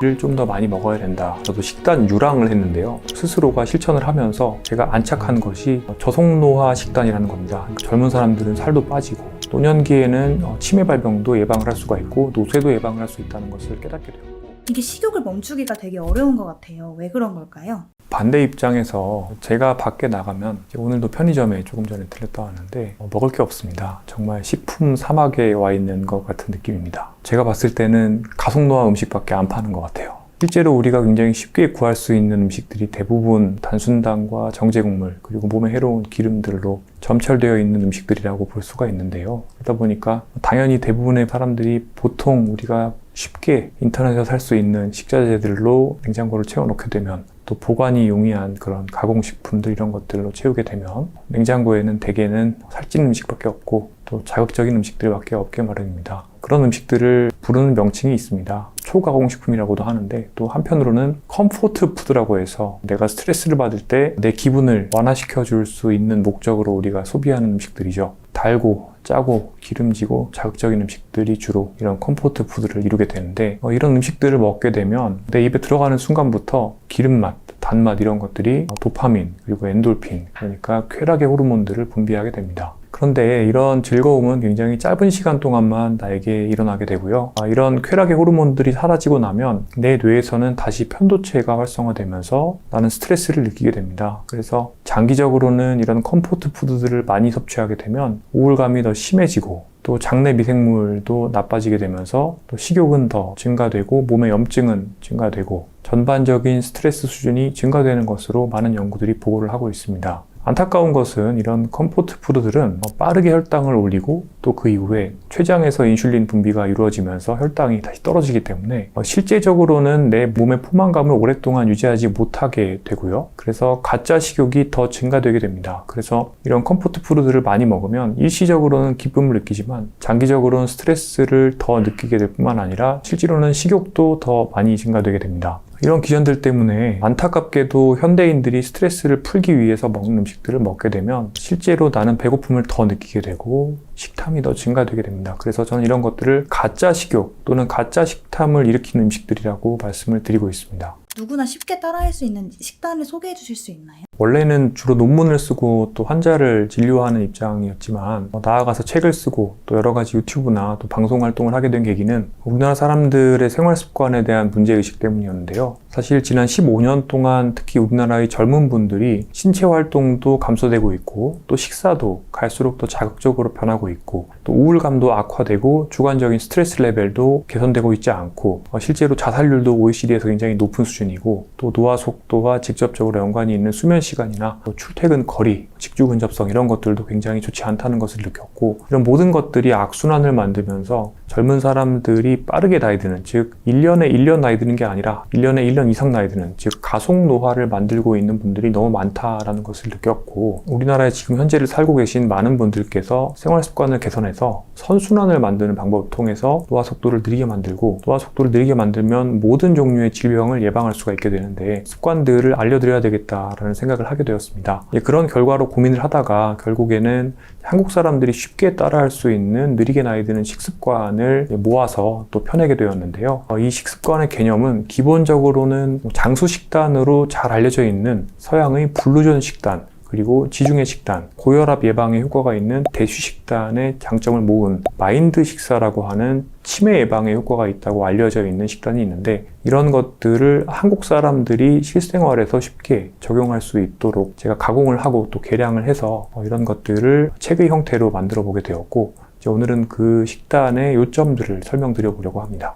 를 좀 더 많이 먹어야 된다. 저도 식단 유랑을 했는데요. 스스로가 실천을 하면서 제가 안착한 것이 저속노화 식단이라는 겁니다. 그러니까 젊은 사람들은 살도 빠지고 노년기에는 치매 발병도 예방을 할 수가 있고 노쇠도 예방을 할 수 있다는 것을 깨닫게 되었고 이게 식욕을 멈추기가 되게 어려운 것 같아요. 왜 그런 걸까요? 반대 입장에서 제가 밖에 나가면 오늘도 편의점에 조금 전에 들렸다 왔는데 먹을 게 없습니다. 정말 식품 사막에 와 있는 것 같은 느낌입니다. 제가 봤을 때는 가속노화 음식밖에 안 파는 것 같아요. 실제로 우리가 굉장히 쉽게 구할 수 있는 음식들이 대부분 단순당과 정제곡물 그리고 몸에 해로운 기름들로 점철되어 있는 음식들이라고 볼 수가 있는데요. 그러다 보니까 당연히 대부분의 사람들이 보통 우리가 쉽게 인터넷에서 살 수 있는 식자재들로 냉장고를 채워놓게 되면 또 보관이 용이한 그런 가공식품들 이런 것들로 채우게 되면 냉장고에는 대개는 살찐 음식밖에 없고 또 자극적인 음식들밖에 없게 마련입니다. 그런 음식들을 부르는 명칭이 있습니다. 초가공식품이라고도 하는데 또 한편으로는 컴포트 푸드라고 해서 내가 스트레스를 받을 때 내 기분을 완화시켜 줄 수 있는 목적으로 우리가 소비하는 음식들이죠. 달고 짜고 기름지고 자극적인 음식들이 주로 이런 컴포트 푸드를 이루게 되는데 이런 음식들을 먹게 되면 내 입에 들어가는 순간부터 기름맛, 단맛 이런 것들이 도파민 그리고 엔돌핀 그러니까 쾌락의 호르몬들을 분비하게 됩니다. 그런데 이런 즐거움은 굉장히 짧은 시간 동안만 나에게 일어나게 되고요. 이런 쾌락의 호르몬들이 사라지고 나면 내 뇌에서는 다시 편도체가 활성화되면서 나는 스트레스를 느끼게 됩니다. 그래서 장기적으로는 이런 컴포트 푸드들을 많이 섭취하게 되면 우울감이 더 심해지고 또 장내 미생물도 나빠지게 되면서 또 식욕은 더 증가되고 몸의 염증은 증가되고 전반적인 스트레스 수준이 증가되는 것으로 많은 연구들이 보고를 하고 있습니다. 안타까운 것은 이런 컴포트 푸드들은 빠르게 혈당을 올리고 또 그 이후에 췌장에서 인슐린 분비가 이루어지면서 혈당이 다시 떨어지기 때문에 실제적으로는 내 몸의 포만감을 오랫동안 유지하지 못하게 되고요. 그래서 가짜 식욕이 더 증가되게 됩니다. 그래서 이런 컴포트 푸드들을 많이 먹으면 일시적으로는 기쁨을 느끼지만 장기적으로는 스트레스를 더 느끼게 될 뿐만 아니라 실제로는 식욕도 더 많이 증가되게 됩니다. 이런 기전들 때문에 안타깝게도 현대인들이 스트레스를 풀기 위해서 먹는 음식들을 먹게 되면 실제로 나는 배고픔을 더 느끼게 되고 식탐이 더 증가되게 됩니다. 그래서 저는 이런 것들을 가짜 식욕 또는 가짜 식탐을 일으키는 음식들이라고 말씀을 드리고 있습니다. 누구나 쉽게 따라할 수 있는 식단을 소개해 주실 수 있나요? 원래는 주로 논문을 쓰고 또 환자를 진료하는 입장이었지만 나아가서 책을 쓰고 또 여러 가지 유튜브나 또 방송 활동을 하게 된 계기는 우리나라 사람들의 생활 습관에 대한 문제의식 때문이었는데요. 사실 지난 15년 동안 특히 우리나라의 젊은 분들이 신체 활동도 감소되고 있고 또 식사도 갈수록 더 자극적으로 변하고 있고 또 우울감도 악화되고 주관적인 스트레스 레벨도 개선되고 있지 않고 실제로 자살률도 OECD에서 굉장히 높은 수준이고 또 노화 속도와 직접적으로 연관이 있는 수면 시간이나 또 출퇴근 거리, 직주 근접성 이런 것들도 굉장히 좋지 않다는 것을 느꼈고 이런 모든 것들이 악순환을 만들면서 젊은 사람들이 빠르게 나이 드는 즉 1년에 1년 나이 드는 게 아니라 1년에 1년 이상 나이 드는 즉 가속 노화를 만들고 있는 분들이 너무 많다라는 것을 느꼈고 우리나라에 지금 현재를 살고 계신 많은 분들께서 생활 습관을 개선해서 선순환을 만드는 방법을 통해서 노화 속도를 느리게 만들고 노화 속도를 느리게 만들면 모든 종류의 질병을 예방할 수가 있게 되는데 습관들을 알려드려야 되겠다라는 생각을 하게 되었습니다. 그런 결과로 고민을 하다가 결국에는 한국 사람들이 쉽게 따라할 수 있는 느리게 나이 드는 식습관을 모아서 또 펴내게 되었는데요. 이 식습관의 개념은 기본적으로는 장수 식단으로 잘 알려져 있는 서양의 블루존 식단 그리고 지중해 식단, 고혈압 예방에 효과가 있는 대쉬 식단의 장점을 모은 마인드 식사라고 하는 치매 예방에 효과가 있다고 알려져 있는 식단이 있는데 이런 것들을 한국 사람들이 실생활에서 쉽게 적용할 수 있도록 제가 가공을 하고 또 개량을 해서 이런 것들을 책의 형태로 만들어 보게 되었고 이제 오늘은 그 식단의 요점들을 설명드려 보려고 합니다.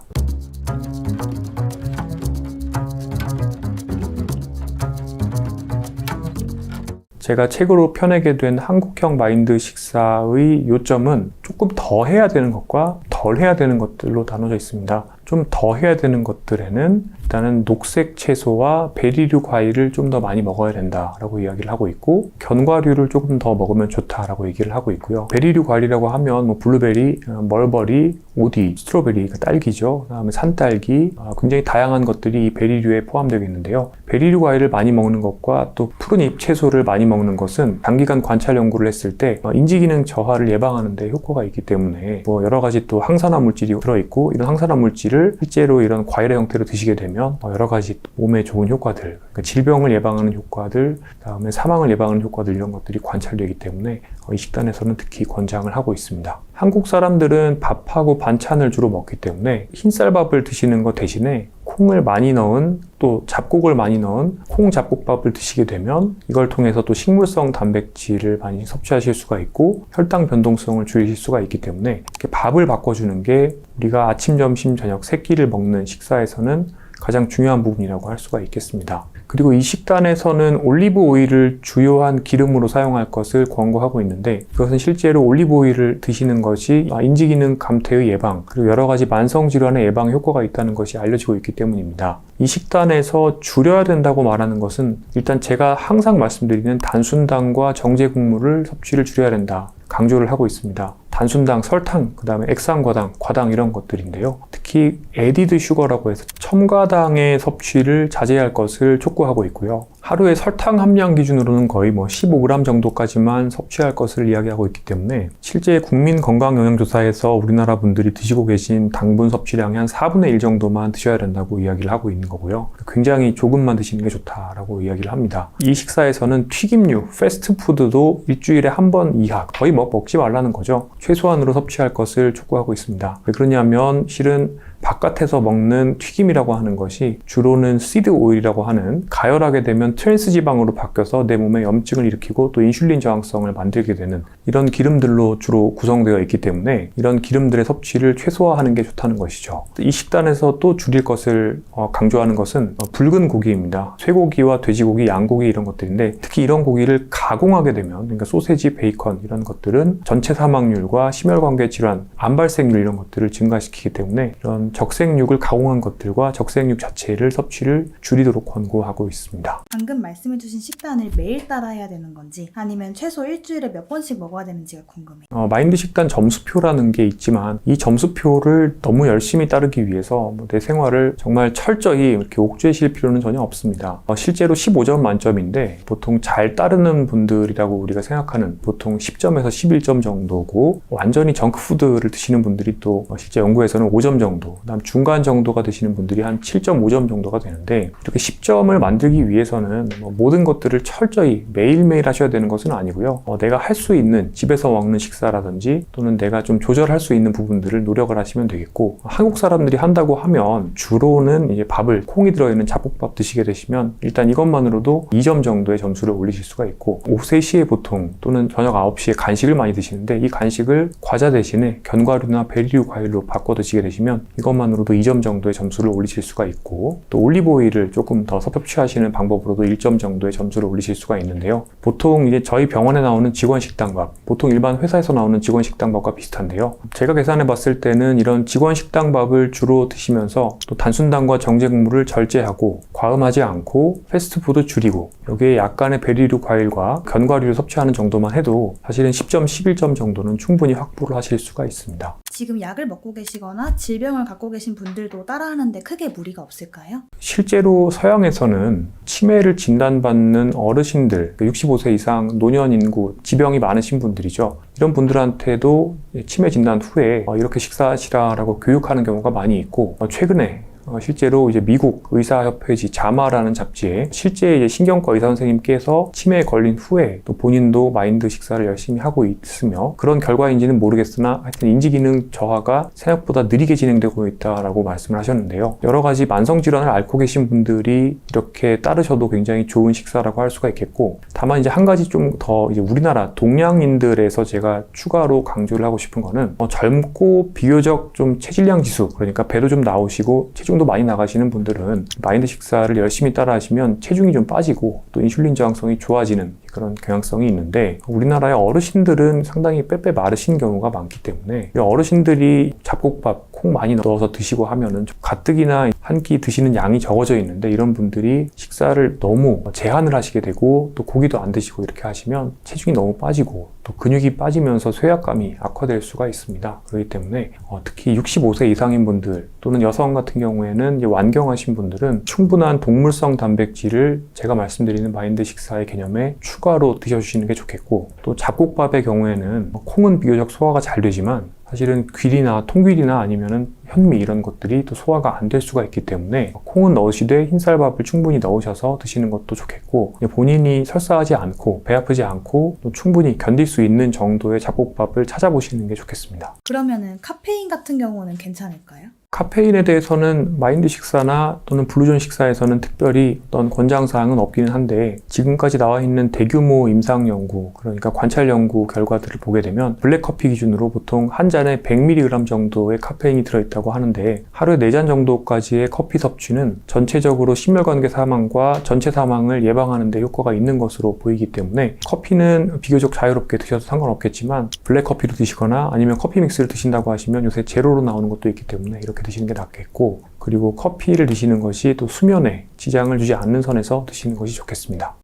제가 책으로 펴내게 된 한국형 마인드 식사의 요점은 조금 더 해야 되는 것과 덜 해야 되는 것들로 나눠져 있습니다. 좀 더 해야 되는 것들에는 일단은 녹색 채소와 베리류 과일을 좀 더 많이 먹어야 된다라고 이야기를 하고 있고 견과류를 조금 더 먹으면 좋다라고 얘기를 하고 있고요. 베리류 과일이라고 하면 뭐 블루베리, 멀버리, 오디, 스트로베리, 딸기죠. 그다음에 산딸기, 굉장히 다양한 것들이 이 베리류에 포함되어 있는데요. 베리류 과일을 많이 먹는 것과 또 푸른 잎 채소를 많이 먹는 것은 장기간 관찰 연구를 했을 때 인지기능 저하를 예방하는 데 효과가 있기 때문에 뭐 여러 가지 또 항산화 물질이 들어있고 이런 항산화 물질을 실제로 이런 과일의 형태로 드시게 되면 여러 가지 몸에 좋은 효과들, 그러니까 질병을 예방하는 효과들, 그다음에 사망을 예방하는 효과들 이런 것들이 관찰되기 때문에 이 식단에서는 특히 권장을 하고 있습니다. 한국 사람들은 밥하고 반찬을 주로 먹기 때문에 흰쌀밥을 드시는 것 대신에 콩을 많이 넣은 또 잡곡을 많이 넣은 콩 잡곡밥을 드시게 되면 이걸 통해서 또 식물성 단백질을 많이 섭취하실 수가 있고 혈당 변동성을 줄이실 수가 있기 때문에 이렇게 밥을 바꿔주는 게 우리가 아침, 점심, 저녁 세 끼를 먹는 식사에서는 가장 중요한 부분이라고 할 수가 있겠습니다. 그리고 이 식단에서는 올리브 오일을 주요한 기름으로 사용할 것을 권고하고 있는데 그것은 실제로 올리브 오일을 드시는 것이 인지기능 감퇴의 예방 그리고 여러 가지 만성질환의 예방에 효과가 있다는 것이 알려지고 있기 때문입니다. 이 식단에서 줄여야 된다고 말하는 것은 일단 제가 항상 말씀드리는 단순당과 정제 곡물을 섭취를 줄여야 된다. 강조를 하고 있습니다. 단순당, 설탕, 그 다음에 액상과당, 과당 이런 것들인데요. 특히 에디드 슈거라고 해서 첨가당의 섭취를 자제할 것을 촉구하고 있고요. 하루에 설탕 함량 기준으로는 거의 15g 정도까지만 섭취할 것을 이야기하고 있기 때문에 실제 국민건강영양조사에서 우리나라 분들이 드시고 계신 당분 섭취량의 한 4분의 1 정도만 드셔야 된다고 이야기를 하고 있는 거고요. 굉장히 조금만 드시는 게 좋다라고 이야기를 합니다. 이 식사에서는 튀김류, 패스트푸드도 일주일에 한 번 이하, 거의 먹지 말라는 거죠. 최소한으로 섭취할 것을 촉구하고 있습니다. 왜 그러냐면 실은 바깥에서 먹는 튀김이라고 하는 것이 주로는 시드 오일이라고 하는 가열하게 되면 트랜스 지방으로 바뀌어서 내 몸에 염증을 일으키고 또 인슐린 저항성을 만들게 되는 이런 기름들로 주로 구성되어 있기 때문에 이런 기름들의 섭취를 최소화하는 게 좋다는 것이죠. 이 식단에서 또 줄일 것을 강조하는 것은 붉은 고기입니다. 쇠고기와 돼지고기, 양고기 이런 것들인데 특히 이런 고기를 가공하게 되면 그러니까 소세지, 베이컨 이런 것들은 전체 사망률과 심혈관계 질환, 암 발생률 이런 것들을 증가시키기 때문에 이런 적색육을 가공한 것들과 적색육 자체를 섭취를 줄이도록 권고하고 있습니다. 방금 말씀해주신 식단을 매일 따라해야 되는 건지 아니면 최소 일주일에 몇 번씩 먹어야 되는지가 궁금해요. 마인드 식단 점수표라는 게 있지만 이 점수표를 너무 열심히 따르기 위해서 내 생활을 정말 철저히 이렇게 옥죄실 필요는 전혀 없습니다. 실제로 15점 만점인데 보통 잘 따르는 분들이라고 우리가 생각하는 보통 10점에서 11점 정도고 완전히 정크푸드를 드시는 분들이 또 실제 연구에서는 5점 정도 그다음 중간 정도가 되시는 분들이 한 7.5점 정도가 되는데 이렇게 10점을 만들기 위해서는 모든 것들을 철저히 매일매일 하셔야 되는 것은 아니고요. 내가 할 수 있는 집에서 먹는 식사라든지 또는 내가 좀 조절할 수 있는 부분들을 노력을 하시면 되겠고 한국 사람들이 한다고 하면 주로는 이제 밥을 콩이 들어있는 잡곡밥 드시게 되시면 일단 이것만으로도 2점 정도의 점수를 올리실 수가 있고 오후 3시에 보통 또는 저녁 9시에 간식을 많이 드시는데 이 간식을 과자 대신에 견과류나 베리류 과일로 바꿔 드시게 되시면 이것만으로도 2점 정도의 점수를 올리실 수가 있고 또 올리브오일을 조금 더 섭취하시는 방법으로도 1점 정도의 점수를 올리실 수가 있는데요. 보통 이제 저희 병원에 나오는 직원 식당밥, 보통 일반 회사에서 나오는 직원 식당밥과 비슷한데요. 제가 계산해 봤을 때는 이런 직원 식당밥을 주로 드시면서 또 단순당과 정제국물을 절제하고 과음하지 않고 패스트푸드 줄이고 여기에 약간의 베리류 과일과 견과류를 섭취하는 정도만 해도 사실은 10점, 11점 정도는 충분히 확보를 하실 수가 있습니다. 지금 약을 먹고 계시거나 질병을 갖고 계신 분들도 따라하는데 크게 무리가 없을까요? 실제로 서양에서는 치매를 진단받는 어르신들, 65세 이상 노년 인구, 지병이 많으신 분들이죠. 이런 분들한테도 치매 진단 후에 이렇게 식사하시라라고 교육하는 경우가 많이 있고 최근에 실제로 이제 미국 의사협회지 자마라는 잡지에 실제 이제 신경과 의사 선생님께서 치매에 걸린 후에 또 본인도 마인드 식사를 열심히 하고 있으며 그런 결과인지는 모르겠으나 하여튼 인지기능 저하가 생각보다 느리게 진행되고 있다라고 말씀을 하셨는데요. 여러 가지 만성질환을 앓고 계신 분들이 이렇게 따르셔도 굉장히 좋은 식사라고 할 수가 있겠고 다만 이제 한 가지 좀 더 이제 우리나라 동양인들에서 제가 추가로 강조를 하고 싶은 거는 젊고 비교적 좀 체질량 지수 그러니까 배도 좀 나오시고 체중도 많이 나가시는 분들은 마인드 식사를 열심히 따라 하시면 체중이 좀 빠지고 또 인슐린 저항성이 좋아지는 그런 경향성이 있는데 우리나라의 어르신들은 상당히 빼빼 마르신 경우가 많기 때문에 어르신들이 잡곡밥 콩 많이 넣어서 드시고 하면은 가뜩이나 한 끼 드시는 양이 적어져 있는데 이런 분들이 식사를 너무 제한을 하시게 되고 또 고기도 안 드시고 이렇게 하시면 체중이 너무 빠지고 또 근육이 빠지면서 쇠약감이 악화될 수가 있습니다. 그렇기 때문에 특히 65세 이상인 분들 또는 여성 같은 경우에는 이제 완경하신 분들은 충분한 동물성 단백질을 제가 말씀드리는 마인드 식사의 개념에 추가로 드셔주시는 게 좋겠고 또 잡곡밥의 경우에는 콩은 비교적 소화가 잘 되지만 사실은 귀리나 통귀리나 아니면은 현미 이런 것들이 또 소화가 안 될 수가 있기 때문에 콩은 넣으시되 흰쌀밥을 충분히 넣으셔서 드시는 것도 좋겠고 본인이 설사하지 않고 배 아프지 않고 또 충분히 견딜 수 있는 정도의 잡곡밥을 찾아보시는 게 좋겠습니다. 그러면은 카페인 같은 경우는 괜찮을까요? 카페인에 대해서는 마인드 식사나 또는 블루존 식사에서는 특별히 어떤 권장사항은 없기는 한데 지금까지 나와 있는 대규모 임상 연구, 그러니까 관찰 연구 결과들을 보게 되면 블랙커피 기준으로 보통 한 잔에 100mg 정도의 카페인이 들어있다고 하는데 하루에 4잔 정도까지의 커피 섭취는 전체적으로 심혈관계 사망과 전체 사망을 예방하는 데 효과가 있는 것으로 보이기 때문에 커피는 비교적 자유롭게 드셔도 상관없겠지만 블랙커피로 드시거나 아니면 커피 믹스를 드신다고 하시면 요새 제로로 나오는 것도 있기 때문에 이렇게 드시는 게 낫겠고 그리고 커피를 드시는 것이 또 수면에 지장을 주지 않는 선에서 드시는 것이 좋겠습니다.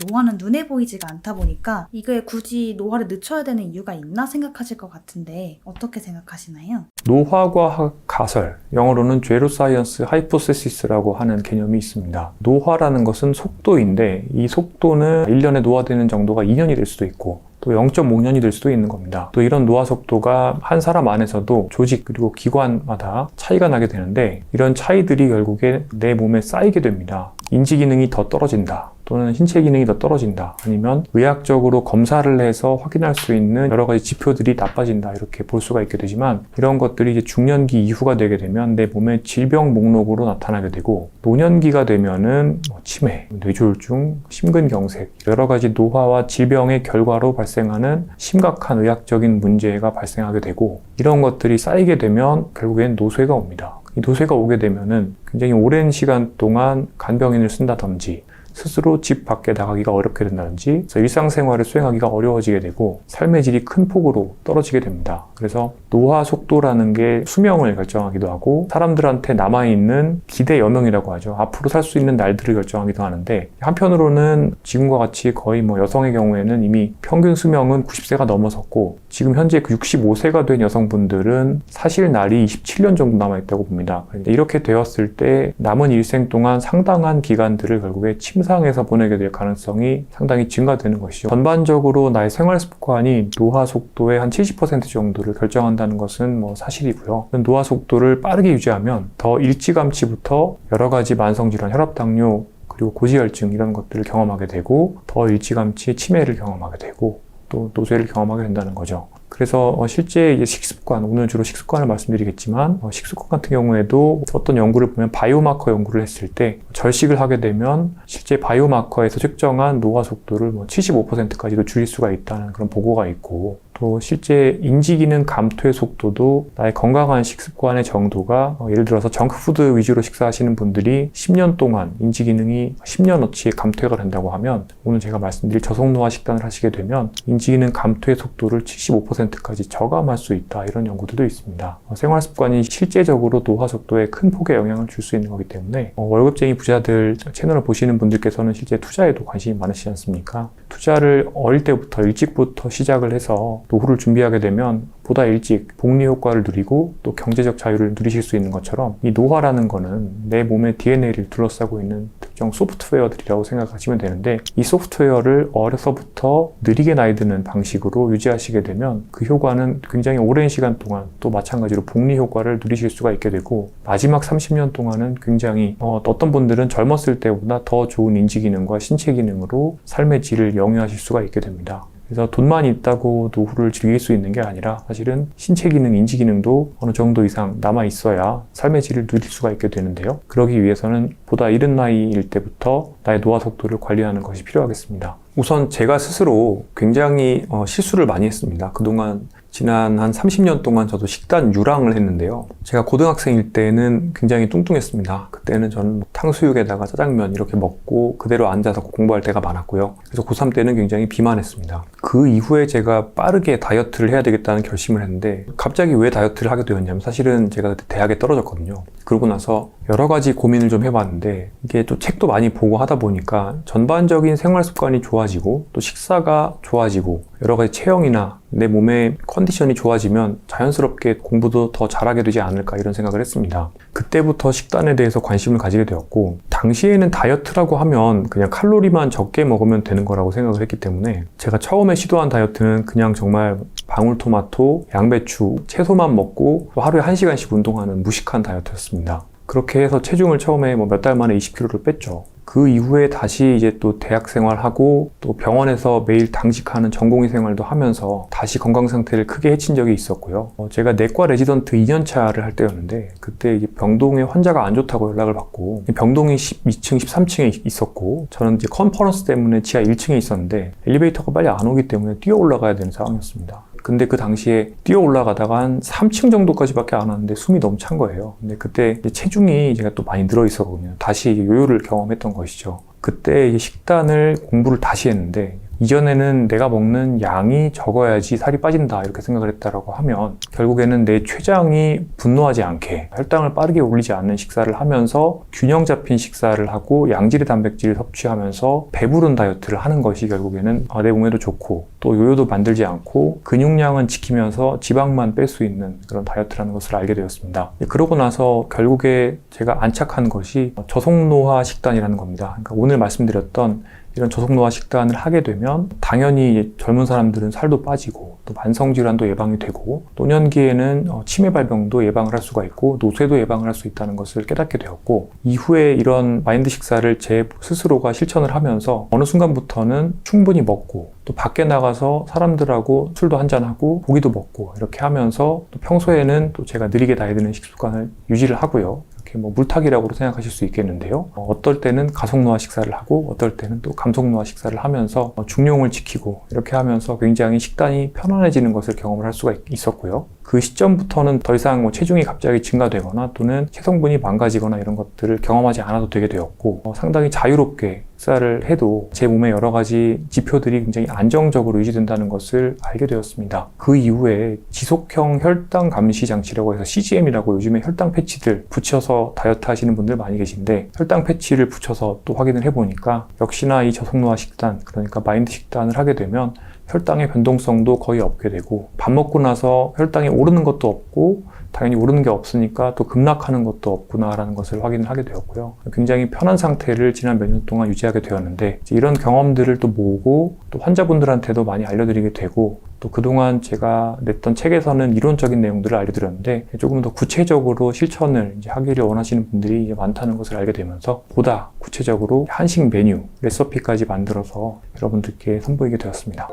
노화는 눈에 보이지가 않다 보니까 이게 굳이 노화를 늦춰야 되는 이유가 있나 생각하실 것 같은데 어떻게 생각하시나요? 노화과학 가설, 영어로는 제로사이언스 하이포세시스라고 하는 개념이 있습니다. 노화라는 것은 속도인데 이 속도는 1년에 노화되는 정도가 2년이 될 수도 있고 또 0.5년이 될 수도 있는 겁니다. 또 이런 노화 속도가 한 사람 안에서도 조직 그리고 기관마다 차이가 나게 되는데 이런 차이들이 결국에 내 몸에 쌓이게 됩니다. 인지 기능이 더 떨어진다. 또는 신체 기능이 더 떨어진다. 아니면 의학적으로 검사를 해서 확인할 수 있는 여러 가지 지표들이 나빠진다. 이렇게 볼 수가 있게 되지만 이런 것들이 이제 중년기 이후가 되게 되면 내 몸의 질병 목록으로 나타나게 되고 노년기가 되면은 치매, 뇌졸중, 심근경색 여러 가지 노화와 질병의 결과로 발생하는 심각한 의학적인 문제가 발생하게 되고 이런 것들이 쌓이게 되면 결국엔 노쇠가 옵니다. 이 노쇠가 오게 되면은 굉장히 오랜 시간 동안 간병인을 쓴다든지 스스로 집 밖에 나가기가 어렵게 된다든지 일상생활을 수행하기가 어려워지게 되고 삶의 질이 큰 폭으로 떨어지게 됩니다. 그래서 그래서 노화 속도라는 게 수명을 결정하기도 하고 사람들한테 남아있는 기대 여명이라고 하죠. 앞으로 살 수 있는 날들을 결정하기도 하는데 한편으로는 지금과 같이 거의 뭐 여성의 경우에는 이미 평균 수명은 90세가 넘어섰고 지금 현재 그 65세가 된 여성분들은 사실 날이 27년 정도 남아있다고 봅니다. 그런데 이렇게 되었을 때 남은 일생 동안 상당한 기간들을 결국에 침상에서 보내게 될 가능성이 상당히 증가되는 것이죠. 전반적으로 나의 생활 습관이 노화 속도의 한 70% 정도를 결정한다는 것은 뭐 사실이고요. 노화 속도를 빠르게 유지하면 더 일찌감치부터 여러 가지 만성질환, 혈압당뇨, 그리고 고지혈증 이런 것들을 경험하게 되고 더 일찌감치 치매를 경험하게 되고 또 노쇠를 경험하게 된다는 거죠. 그래서 실제 이제 식습관, 오늘 주로 식습관을 말씀드리겠지만 식습관 같은 경우에도 어떤 연구를 보면 바이오마커 연구를 했을 때 절식을 하게 되면 실제 바이오마커에서 측정한 노화 속도를 75%까지도 줄일 수가 있다는 그런 보고가 있고 또 실제 인지기능 감퇴 속도도 나의 건강한 식습관의 정도가 예를 들어서 정크푸드 위주로 식사하시는 분들이 10년 동안 인지기능이 10년어치 감퇴가 된다고 하면 오늘 제가 말씀드릴 저속노화 식단을 하시게 되면 인지기능 감퇴 속도를 75%까지 저감할 수 있다 이런 연구들도 있습니다. 생활습관이 실제적으로 노화 속도에 큰 폭의 영향을 줄 수 있는 거기 때문에 월급쟁이 부자들 채널을 보시는 분들께서는 실제 투자에도 관심이 많으시지 않습니까? 투자를 어릴 때부터 일찍부터 시작을 해서 노후를 준비하게 되면 보다 일찍 복리 효과를 누리고 또 경제적 자유를 누리실 수 있는 것처럼 이 노화라는 거는 내 몸의 DNA를 둘러싸고 있는 특정 소프트웨어들이라고 생각하시면 되는데 이 소프트웨어를 어려서부터 느리게 나이 드는 방식으로 유지하시게 되면 그 효과는 굉장히 오랜 시간 동안 또 마찬가지로 복리 효과를 누리실 수가 있게 되고 마지막 30년 동안은 굉장히 어떤 분들은 젊었을 때보다 더 좋은 인지기능과 신체 기능으로 삶의 질을 영위하실 수가 있게 됩니다. 그래서 돈만 있다고 노후를 즐길 수 있는 게 아니라 사실은 신체 기능, 인지 기능도 어느 정도 이상 남아 있어야 삶의 질을 누릴 수가 있게 되는데요. 그러기 위해서는 보다 이른 나이일 때부터 나의 노화 속도를 관리하는 것이 필요하겠습니다. 우선 제가 스스로 굉장히 실수를 많이 했습니다. 그동안 지난 한 30년 동안 저도 식단 유랑을 했는데요. 제가 고등학생일 때는 굉장히 뚱뚱했습니다. 그때는 저는 탕수육에다가 짜장면 이렇게 먹고 그대로 앉아서 공부할 때가 많았고요. 그래서 고3 때는 굉장히 비만했습니다. 그 이후에 제가 빠르게 다이어트를 해야 되겠다는 결심을 했는데 갑자기 왜 다이어트를 하게 되었냐면 사실은 제가 그때 대학에 떨어졌거든요. 그러고 나서 여러 가지 고민을 좀 해봤는데 이게 또 책도 많이 보고 하다 보니까 전반적인 생활 습관이 좋아지고 또 식사가 좋아지고 여러 가지 체형이나 내 몸의 컨디션이 좋아지면 자연스럽게 공부도 더 잘하게 되지 않을까 이런 생각을 했습니다. 그때부터 식단에 대해서 관심을 가지게 되었고 당시에는 다이어트라고 하면 그냥 칼로리만 적게 먹으면 되는 거라고 생각을 했기 때문에 제가 처음에 시도한 다이어트는 그냥 정말 방울토마토, 양배추, 채소만 먹고 하루에 1시간씩 운동하는 무식한 다이어트였습니다. 그렇게 해서 체중을 처음에 몇 달 만에 20kg를 뺐죠. 그 이후에 다시 이제 또 대학 생활하고 또 병원에서 매일 당직하는 전공의 생활도 하면서 다시 건강 상태를 크게 해친 적이 있었고요. 제가 내과 레지던트 2년차를 할 때였는데 그때 이제 병동에 환자가 안 좋다고 연락을 받고 병동이 12층, 13층에 있었고 저는 이제 컨퍼런스 때문에 지하 1층에 있었는데 엘리베이터가 빨리 안 오기 때문에 뛰어 올라가야 되는 상황이었습니다. 근데 그 당시에 뛰어 올라가다가 한 3층 정도까지밖에 안 왔는데 숨이 너무 찬 거예요. 근데 그때 체중이 제가 또 많이 늘어 있었거든요. 다시 요요를 경험했던 것이죠. 그때 이제 식단을 공부를 다시 했는데 이전에는 내가 먹는 양이 적어야지 살이 빠진다 이렇게 생각을 했다라고 하면 결국에는 내 췌장이 분노하지 않게 혈당을 빠르게 올리지 않는 식사를 하면서 균형 잡힌 식사를 하고 양질의 단백질을 섭취하면서 배부른 다이어트를 하는 것이 결국에는 내 몸에도 좋고 또 요요도 만들지 않고 근육량은 지키면서 지방만 뺄 수 있는 그런 다이어트라는 것을 알게 되었습니다. 그러고 나서 결국에 제가 안착한 것이 저속노화 식단이라는 겁니다. 그러니까 오늘 말씀드렸던 이런 저속노화 식단을 하게 되면 당연히 젊은 사람들은 살도 빠지고 또 만성질환도 예방이 되고 노년기에는 치매 발병도 예방을 할 수가 있고 노쇠도 예방을 할 수 있다는 것을 깨닫게 되었고 이후에 이런 마인드 식사를 제 스스로가 실천을 하면서 어느 순간부터는 충분히 먹고 또 밖에 나가서 사람들하고 술도 한잔하고 고기도 먹고 이렇게 하면서 또 평소에는 또 제가 느리게 나이 드는 식습관을 유지를 하고요. 물타기라고 생각하실 수 있겠는데요. 어떨 때는 가속노화 식사를 하고 어떨 때는 또 감속노화 식사를 하면서 중용을 지키고 이렇게 하면서 굉장히 식단이 편안해지는 것을 경험을 할 수가 있었고요. 그 시점부터는 더 이상 체중이 갑자기 증가되거나 또는 체성분이 망가지거나 이런 것들을 경험하지 않아도 되게 되었고 상당히 자유롭게 식사를 해도 제 몸의 여러 가지 지표들이 굉장히 안정적으로 유지된다는 것을 알게 되었습니다. 그 이후에 지속형 혈당 감시 장치라고 해서 CGM이라고 요즘에 혈당 패치들 붙여서 다이어트 하시는 분들 많이 계신데 혈당 패치를 붙여서 또 확인을 해보니까 역시나 이 저속노화 식단, 그러니까 마인드 식단을 하게 되면 혈당의 변동성도 거의 없게 되고 밥 먹고 나서 혈당이 오르는 것도 없고 당연히 오르는 게 없으니까 또 급락하는 것도 없구나라는 것을 확인을 하게 되었고요. 굉장히 편한 상태를 지난 몇 년 동안 유지하게 되었는데 이런 경험들을 또 모으고 또 환자분들한테도 많이 알려드리게 되고 또 그동안 제가 냈던 책에서는 이론적인 내용들을 알려드렸는데 조금 더 구체적으로 실천을 이제 하기를 원하시는 분들이 이제 많다는 것을 알게 되면서 보다 구체적으로 한식 메뉴, 레시피까지 만들어서 여러분들께 선보이게 되었습니다.